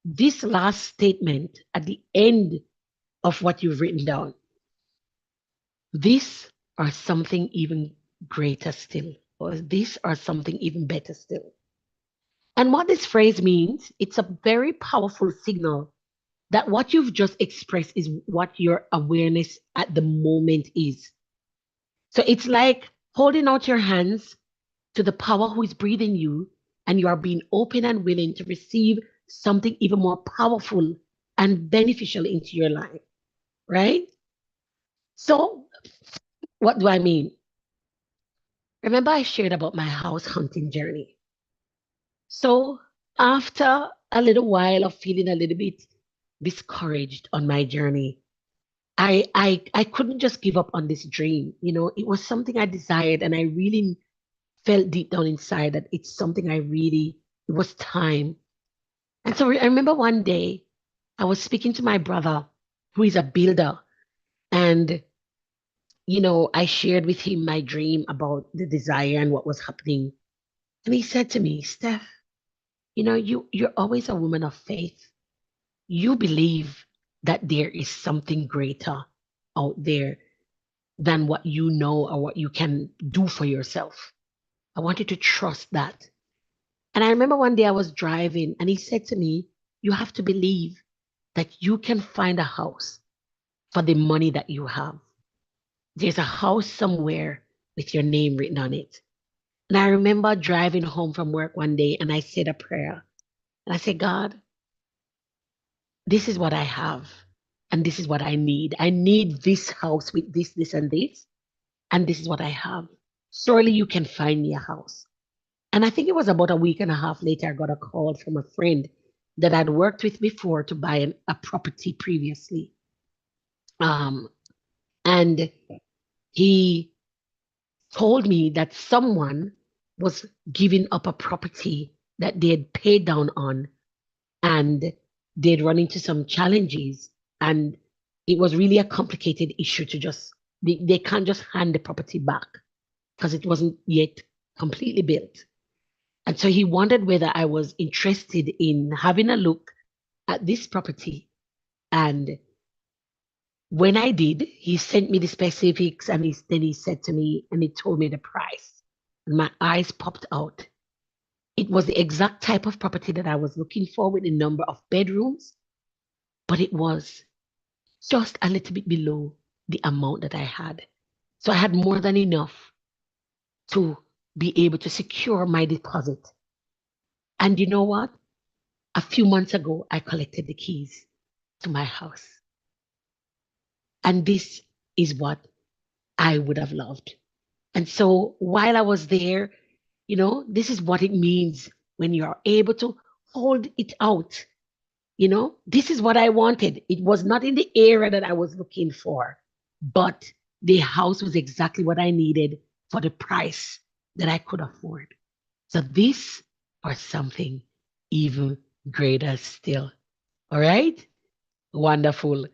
this last statement at the end of what you've written down. This or something even greater still, or this or something even better still. And what this phrase means, it's a very powerful signal that what you've just expressed is what your awareness at the moment is. So it's like holding out your hands to the power who is breathing you, and you are being open and willing to receive something even more powerful and beneficial into your life, right? So, what do I mean? Remember, I shared about my house hunting journey. So, after a little while of feeling a little bit discouraged on my journey, I couldn't just give up on this dream. You know, it was something I desired, and I really felt deep down inside that it's something it was time. And so I remember one day I was speaking to my brother, who is a builder, and I shared with him my dream about the desire and what was happening. And he said to me, Steph, you're always a woman of faith. You believe that there is something greater out there than what you know or what you can do for yourself. I want you to trust that. And I remember one day I was driving and he said to me, you have to believe that you can find a house for the money that you have. There's a house somewhere with your name written on it. And I remember driving home from work one day and I said a prayer. And I said, God, this is what I have. And this is what I need. I need this house with this, this, and this. And this is what I have. Surely you can find me a house. And I think it was about a week and a half later, I got a call from a friend that I'd worked with before to buy a property previously. And he told me that someone was giving up a property that they had paid down on, and they'd run into some challenges. And it was really a complicated issue to they can't just hand the property back because it wasn't yet completely built. And so he wondered whether I was interested in having a look at this property. And when I did, he sent me the specifics and then he said to me and he told me the price. And my eyes popped out. It was the exact type of property that I was looking for with the number of bedrooms, but it was just a little bit below the amount that I had. So I had more than enough to be able to secure my deposit. And you know what? A few months ago, I collected the keys to my house. And this is what I would have loved. And so while I was there, this is what it means when you're able to hold it out. This is what I wanted. It was not in the area that I was looking for, but the house was exactly what I needed for the price that I could afford. So this or something even greater still. All right? Wonderful.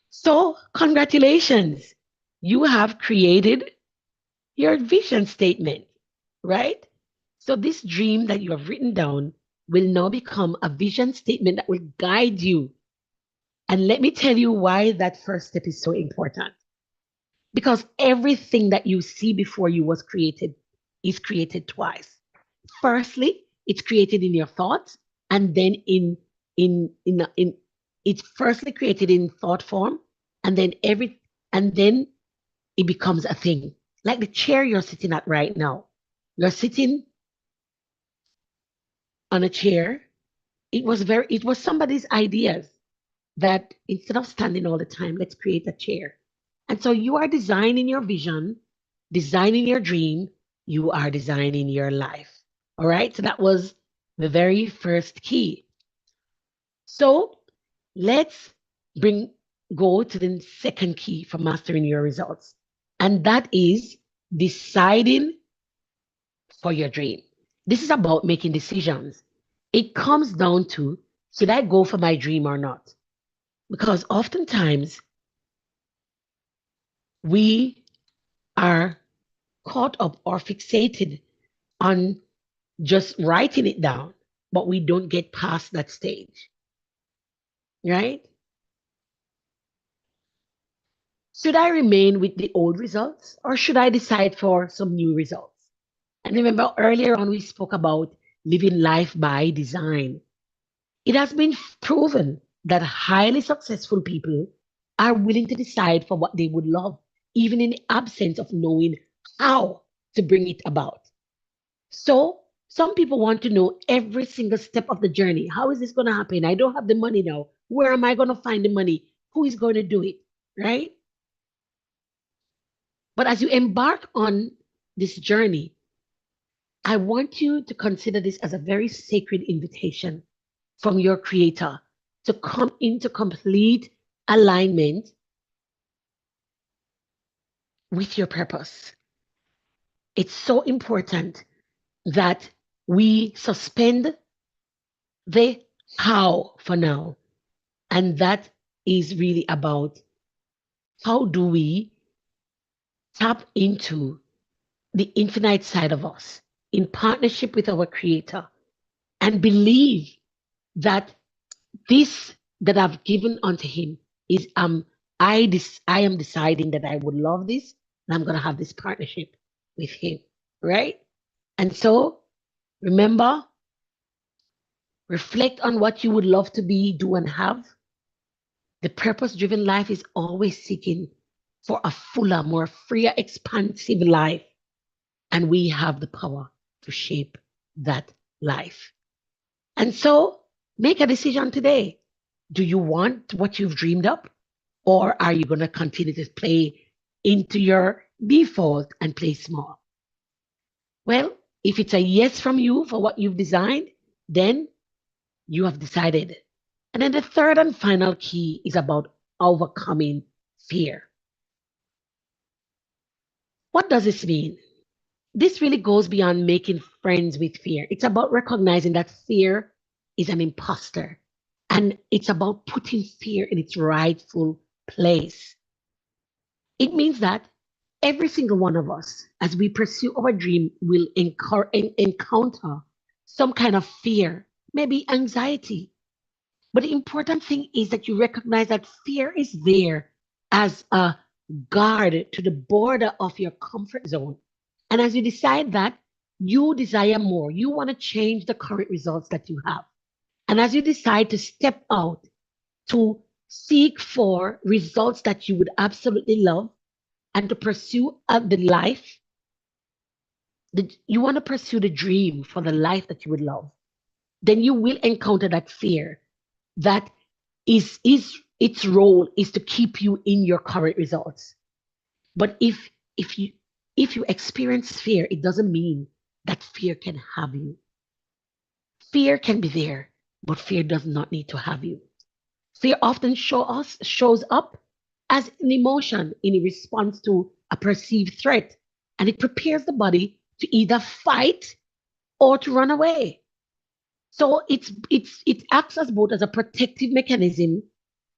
So, congratulations. You have created your vision statement, right? So, this dream that you have written down will now become a vision statement that will guide you. And let me tell you why that first step is so important. Because everything that you see before you is created twice. Firstly, it's created in your thoughts, and then in it's firstly created in thought form, and then it becomes a thing. Like the chair you're sitting at right now. You're sitting on a chair. It was somebody's ideas that instead of standing all the time, let's create a chair. And so you are designing your vision, designing your dream, you are designing your life. All right. So that was the very first key. So let's bring go to the second key for mastering your results. And that is deciding for your dream. This is about making decisions. It comes down to, should I go for my dream or not? Because oftentimes we are caught up or fixated on just writing it down, but we don't get past that stage, right? Should I remain with the old results or should I decide for some new results? And remember, earlier on, we spoke about living life by design. It has been proven that highly successful people are willing to decide for what they would love, even in the absence of knowing how to bring it about. So, some people want to know every single step of the journey. How is this going to happen? I don't have the money now. Where am I going to find the money? Who is going to do it? Right? But as you embark on this journey, I want you to consider this as a very sacred invitation from your creator to come into complete alignment with your purpose. It's so important that we suspend the how for now. And that is really about how do we tap into the infinite side of us in partnership with our creator and believe that this that I've given unto him is I am deciding that I would love this and I'm gonna have this partnership with him, right? And so remember, reflect on what you would love to be, do, and have. The purpose-driven life is always seeking for a fuller, more freer, expansive life. And we have the power to shape that life. And so make a decision today. Do you want what you've dreamed up? Or are you going to continue to play into your default and play small? Well, if it's a yes from you for what you've designed, then you have decided. And then the third and final key is about overcoming fear. What does this mean? This really goes beyond making friends with fear. It's about recognizing that fear is an imposter. And it's about putting fear in its rightful place. It means that every single one of us, as we pursue our dream, will encounter some kind of fear, maybe anxiety. But the important thing is that you recognize that fear is there as a guard to the border of your comfort zone. And as you decide that, you desire more, you want to change the current results that you have. And as you decide to step out to seek for results that you would absolutely love and to pursue the life, you want to pursue the dream for the life that you would love, then you will encounter that fear that is its role is to keep you in your current results. But if you if you experience fear, it doesn't mean that fear can have you. Fear can be there, but fear does not need to have you. Fear often shows up as an emotion in response to a perceived threat, and it prepares the body to either fight or to run away. So it acts as both as a protective mechanism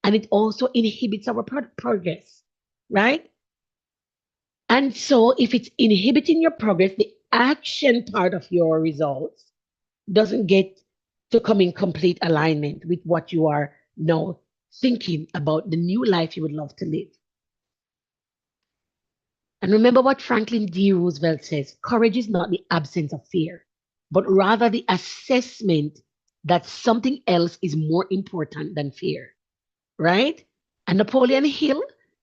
and it also inhibits our progress, right? And so if it's inhibiting your progress, the action part of your results doesn't get to come in complete alignment with what you are now thinking about the new life you would love to live. And remember what Franklin D. Roosevelt says, courage is not the absence of fear, but rather the assessment that something else is more important than fear, right? And Napoleon Hill,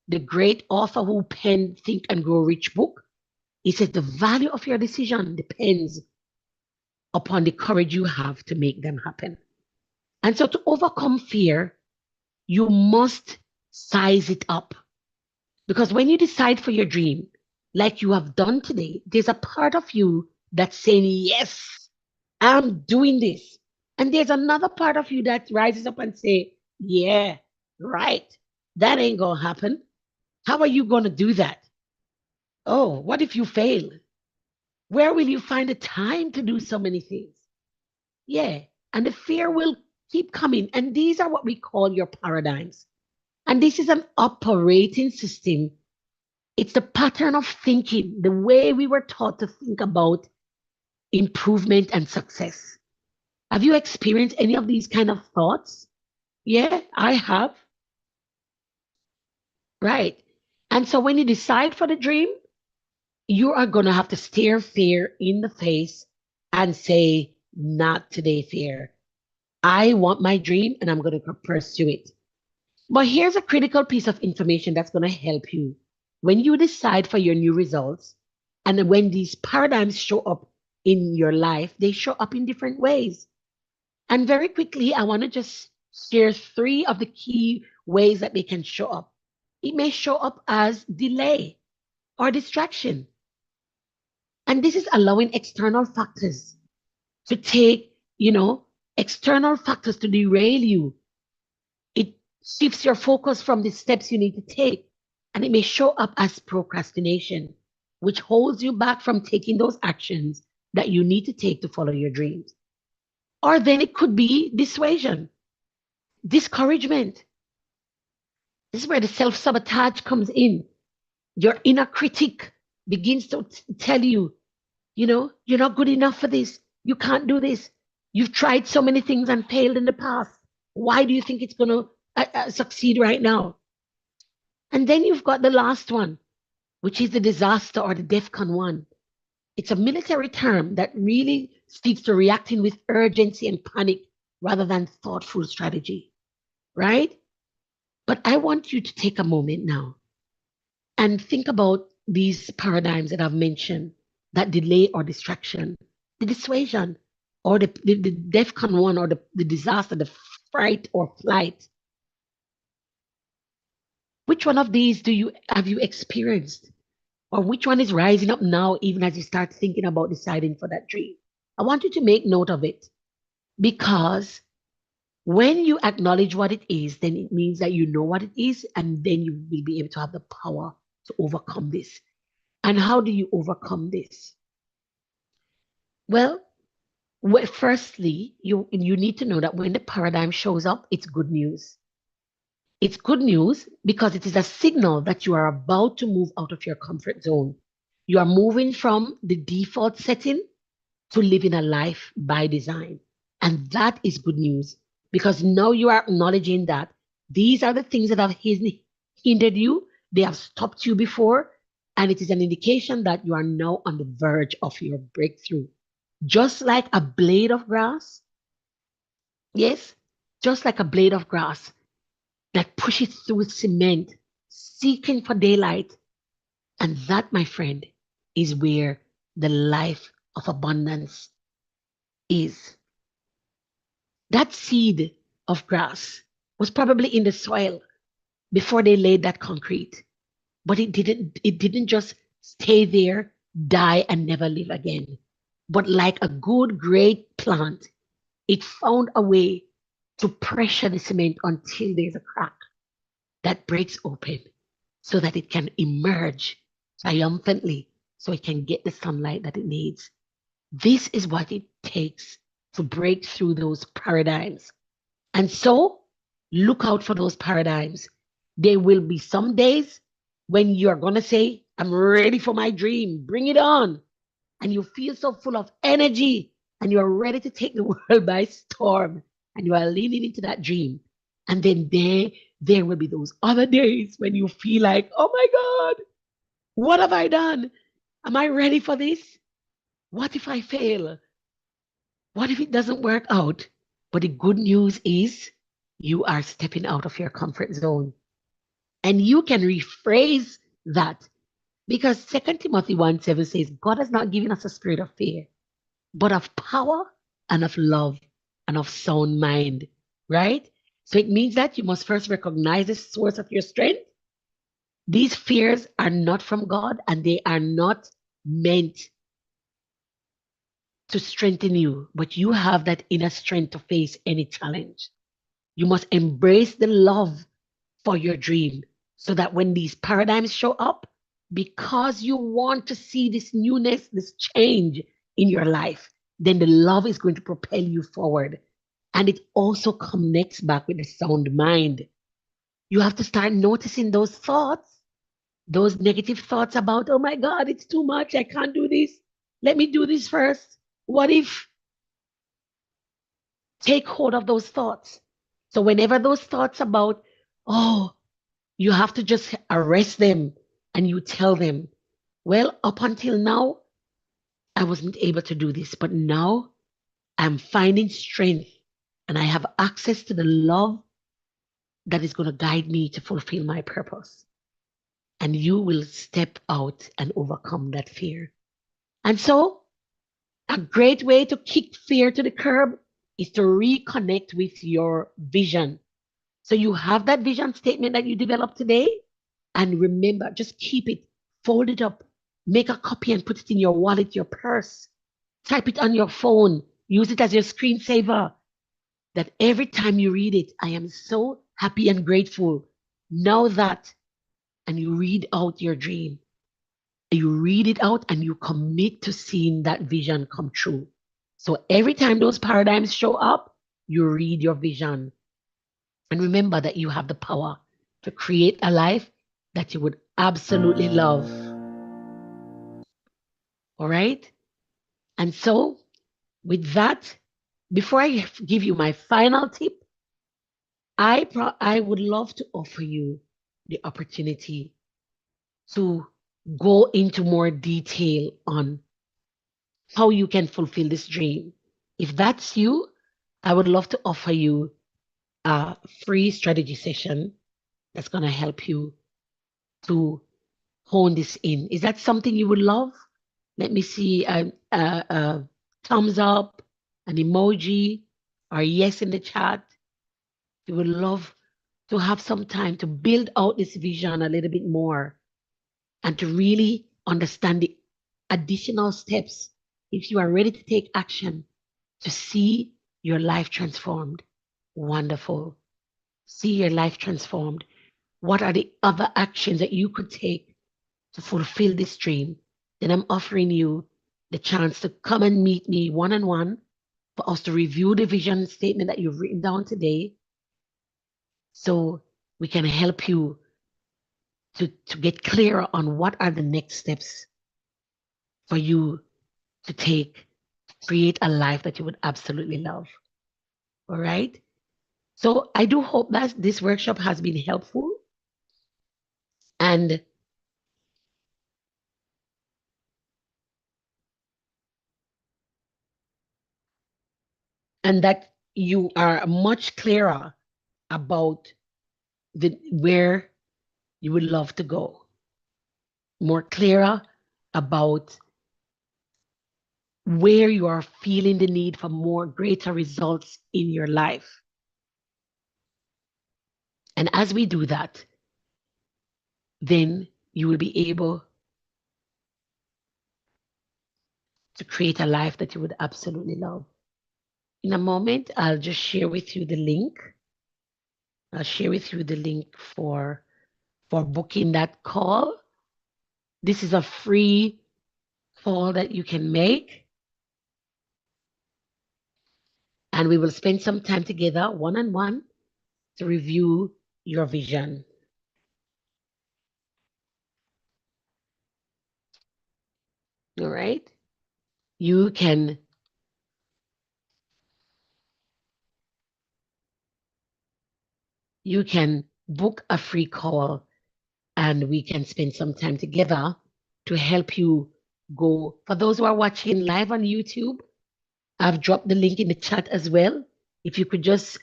the great author who penned Think and Grow Rich book, he says the value of your decision depends upon the courage you have to make them happen. And so to overcome fear, you must size it up. Because when you decide for your dream, like you have done today, there's a part of you that's saying yes. I'm doing this. And there's another part of you that rises up and say, yeah, right. That ain't going to happen. How are you going to do that? Oh, what if you fail? Where will you find the time to do so many things? Yeah. And the fear will keep coming. And these are what we call your paradigms. And this is an operating system. It's the pattern of thinking, the way we were taught to think about improvement and success. Have you experienced any of these kind of thoughts? Yeah, I have. Right. And so when you decide for the dream, you are going to have to stare fear in the face and say, not today, fear. I want my dream and I'm going to pursue it. But here's a critical piece of information that's going to help you. When you decide for your new results, and when these paradigms show up in your life, they show up in different ways. And very quickly, I want to just share three of the key ways that they can show up. It may show up as delay or distraction. And this is allowing external factors to take, external factors to derail you. It shifts your focus from the steps you need to take. And it may show up as procrastination, which holds you back from taking those actions that you need to take to follow your dreams. Or then it could be dissuasion, discouragement. This is where the self sabotage comes in. Your inner critic begins to tell you, you're not good enough for this. You can't do this. You've tried so many things and failed in the past. Why do you think it's going to succeed right now? And then you've got the last one, which is the disaster or the DEFCON 1. It's a military term that really speaks to reacting with urgency and panic rather than thoughtful strategy, right? But I want you to take a moment now and think about these paradigms that I've mentioned, that delay or distraction, the dissuasion, or the DEFCON 1, or the disaster, the fright or flight. Which one of these have you experienced? Or which one is rising up now, even as you start thinking about deciding for that dream? I want you to make note of it, because when you acknowledge what it is, then it means that you know what it is, and then you will be able to have the power to overcome this. And how do you overcome this? Well, firstly, you need to know that when the paradigm shows up, it's good news. It's good news because it is a signal that you are about to move out of your comfort zone. You are moving from the default setting to living a life by design. And that is good news, because now you are acknowledging that these are the things that have hindered you. They have stopped you before. And it is an indication that you are now on the verge of your breakthrough. Just like a blade of grass. Yes, just like a blade of grass that pushes through cement, seeking for daylight. And that, my friend, is where the life of abundance is. That seed of grass was probably in the soil before they laid that concrete. But it didn't just stay there, die, and never live again. But like a good, great plant, it found a way to pressure the cement until there's a crack that breaks open so that it can emerge triumphantly, so it can get the sunlight that it needs. This is what it takes to break through those paradigms. And so look out for those paradigms. There will be some days when you're going to say, I'm ready for my dream, bring it on. And you feel so full of energy and you're ready to take the world by storm, and you are leaning into that dream. And then there will be those other days when you feel like, oh my God, what have I done? Am I ready for this? What if I fail? What if it doesn't work out? But the good news is you are stepping out of your comfort zone. And you can rephrase that, because 2 Timothy 1:7 says, God has not given us a spirit of fear, but of power and of love and of sound mind, right? So it means that you must first recognize the source of your strength. These fears are not from God, and they are not meant to strengthen you, but you have that inner strength to face any challenge. You must embrace the love for your dream so that when these paradigms show up, because you want to see this newness, this change in your life, then the love is going to propel you forward. And it also connects back with the sound mind. You have to start noticing those thoughts, those negative thoughts about, oh my God, it's too much. I can't do this. Let me do this first. What if? Take hold of those thoughts. So whenever those thoughts about, oh, you have to just arrest them and you tell them, well, up until now, I wasn't able to do this, but now I'm finding strength and I have access to the love that is going to guide me to fulfill my purpose. And you will step out and overcome that fear. And so, a great way to kick fear to the curb is to reconnect with your vision. So, you have that vision statement that you developed today. And remember, just keep it, fold it up, make a copy and put it in your wallet, your purse, type it on your phone, use it as your screensaver. That every time you read it, I am so happy and grateful. Now that, and you read out your dream, you read it out and you commit to seeing that vision come true. So every time those paradigms show up, you read your vision. And remember that you have the power to create a life that you would absolutely love. All right? And so, with that, before I give you my final tip, I would love to offer you the opportunity to go into more detail on how you can fulfill this dream. If that's you, I would love to offer you a free strategy session that's going to help you to hone this in. Is that something you would love? Let me see a thumbs up, an emoji, or yes in the chat. You would love to have some time to build out this vision a little bit more and to really understand the additional steps if you are ready to take action to see your life transformed. Wonderful. See your life transformed. What are the other actions that you could take to fulfill this dream? Then I'm offering you the chance to come and meet me one-on-one for us to review the vision statement that you've written down today so we can help you to get clearer on what are the next steps for you to take, create a life that you would absolutely love. All right? So I do hope that this workshop has been helpful and that you are much clearer about where you would love to go, more clearer about where you are feeling the need for more greater results in your life. And as we do that, then you will be able to create a life that you would absolutely love. In a moment, I'll just share with you the link. I'll share with you the link for booking that call. This is a free call that you can make. And we will spend some time together one-on-one to review your vision. All right? You can book a free call and we can spend some time together to help you go. For those who are watching live on YouTube, I've dropped the link in the chat as well. If you could just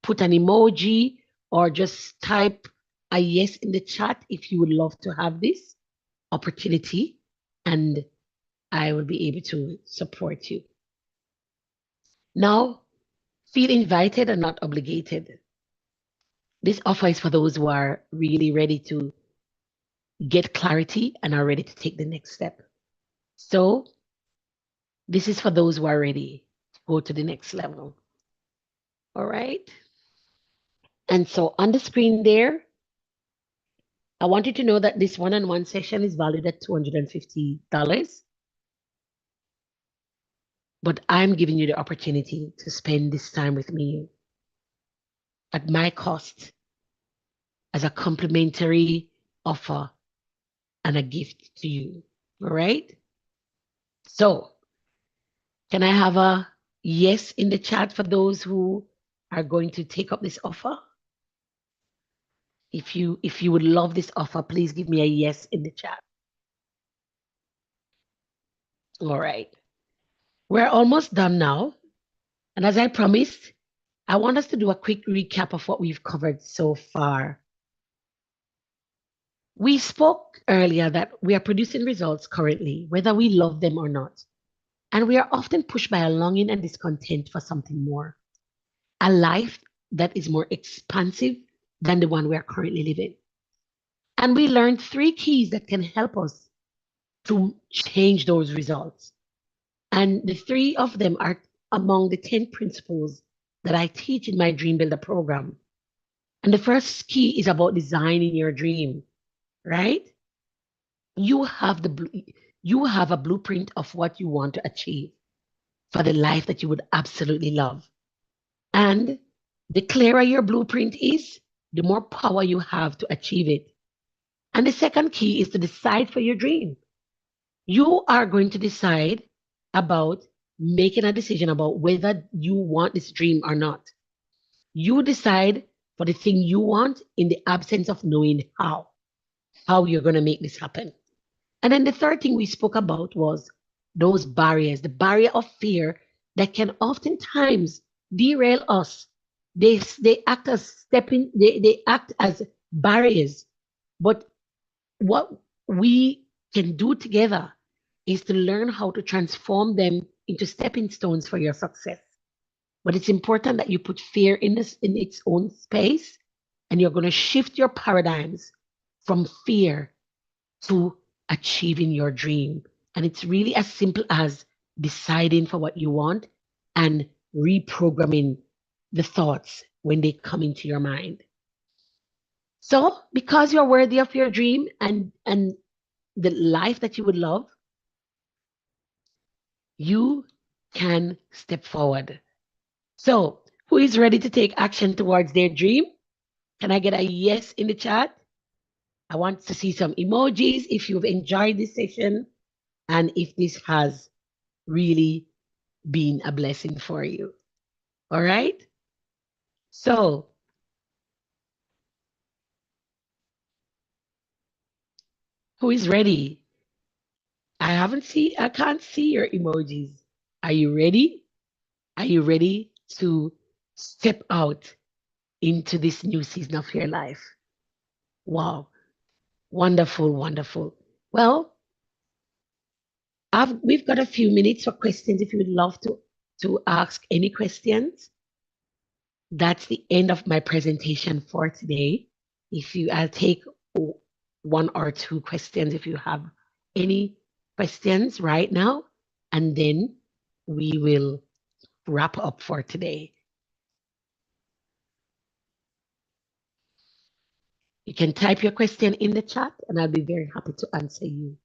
put an emoji or just type a yes in the chat if you would love to have this opportunity, and I will be able to support you. Now, feel invited and not obligated. This offer is for those who are really ready to get clarity and are ready to take the next step. So This is for those who are ready to go to the next level. All right. And so on the screen there, I want you to know that this one-on-one session is valued at $250, but I'm giving you the opportunity to spend this time with me at my cost as a complimentary offer and a gift to you. All right. So can I have a yes in the chat for those who are going to take up this offer? If you would love this offer, please give me a yes in the chat. All right. We're almost done now. And as I promised, I want us to do a quick recap of what we've covered so far. We spoke earlier that we are producing results currently, whether we love them or not. And we are often pushed by a longing and discontent for something more, a life that is more expansive than the one we are currently living. And we learned three keys that can help us to change those results. And the three of them are among the 10 principles that I teach in my Dream Builder program. And the first key is about designing your dream, right? You have you have a blueprint of what you want to achieve for the life that you would absolutely love. And the clearer your blueprint is, the more power you have to achieve it. And the second key is to decide for your dream. You are going to decide about making a decision about whether you want this dream or not. You decide for the thing you want in the absence of knowing how you're going to make this happen. And then the third thing we spoke about was those barriers, the barrier of fear that can oftentimes derail us. They act as they act as barriers. But what we can do together is to learn how to transform them into stepping stones for your success. But it's important that you put fear in its own space, and you're going to shift your paradigms from fear to achieving your dream. And it's really as simple as deciding for what you want and reprogramming the thoughts when they come into your mind. So, because you're worthy of your dream and the life that you would love, you can step forward. So, who is ready to take action towards their dream? Can I get a yes in the chat? I want to see some emojis if you've enjoyed this session and if this has really been a blessing for you. All right? So, who is ready? I can't see your emojis. Are you ready? Are you ready to step out into this new season of your life? Wow. Wonderful, wonderful. Well, we've got a few minutes for questions if you would love to ask any questions. That's the end of my presentation for today. I'll take one or two questions if you have any questions right now, and then we will wrap up for today. You can type your question in the chat and I'll be very happy to answer you.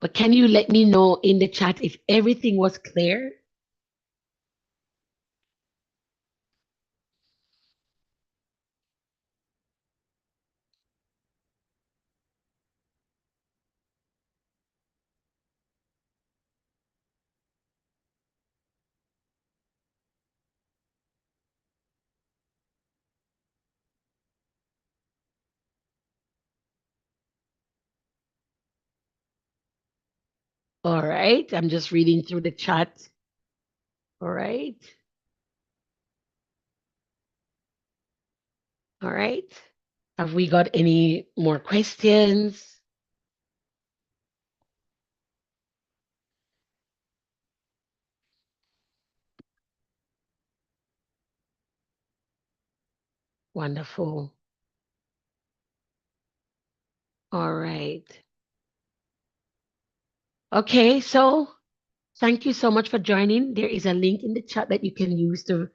But can you let me know in the chat if everything was clear? All right, I'm just reading through the chat. All right. All right. Have we got any more questions? Wonderful. All right. Okay, so thank you so much for joining. There is a link in the chat that you can use to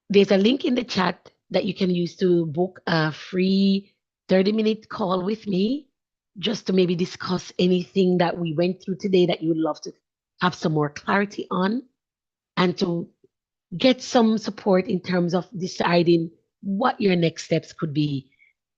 there's a link in the chat that you can use to book a free 30-minute call with me just to maybe discuss anything that we went through today that you would love to have some more clarity on and to get some support in terms of deciding what your next steps could be.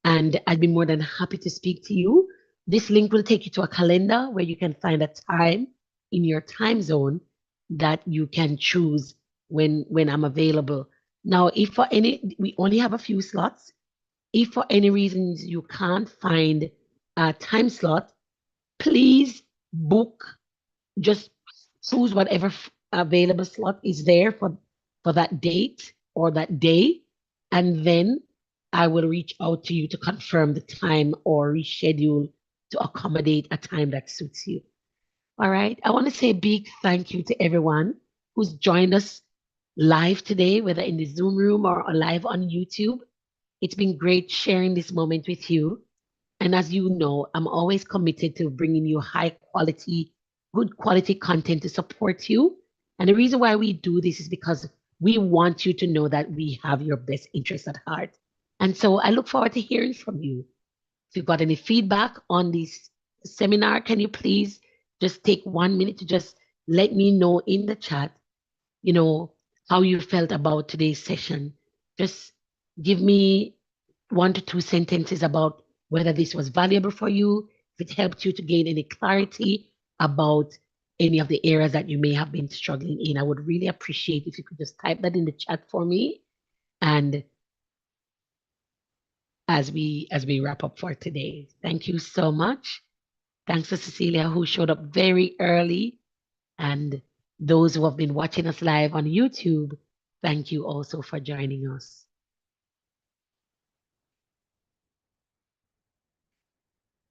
And I'd be more than happy to speak to you. This link will take you to a calendar where you can find a time in your time zone that you can choose when I'm available. Now, if for any, we only have a few slots. If for any reasons you can't find a time slot, please book, just choose whatever available slot is there for that date or that day, and then I will reach out to you to confirm the time or reschedule to accommodate a time that suits you. All right. I want to say a big thank you to everyone who's joined us live today, whether in the Zoom room or live on YouTube. It's been great sharing this moment with you. And as you know, I'm always committed to bringing you high quality, good quality content to support you. And the reason why we do this is because we want you to know that we have your best interests at heart. And so I look forward to hearing from you. If you've got any feedback on this seminar, can you please just take 1 minute to just let me know in the chat, you know, how you felt about today's session? Just give me 1 to 2 sentences about whether this was valuable for you, if it helped you to gain any clarity about any of the areas that you may have been struggling in. I would really appreciate if you could just type that in the chat for me. And as we wrap up for today, thank you so much. Thanks to Cecilia, who showed up very early, and those who have been watching us live on YouTube. Thank you also for joining us.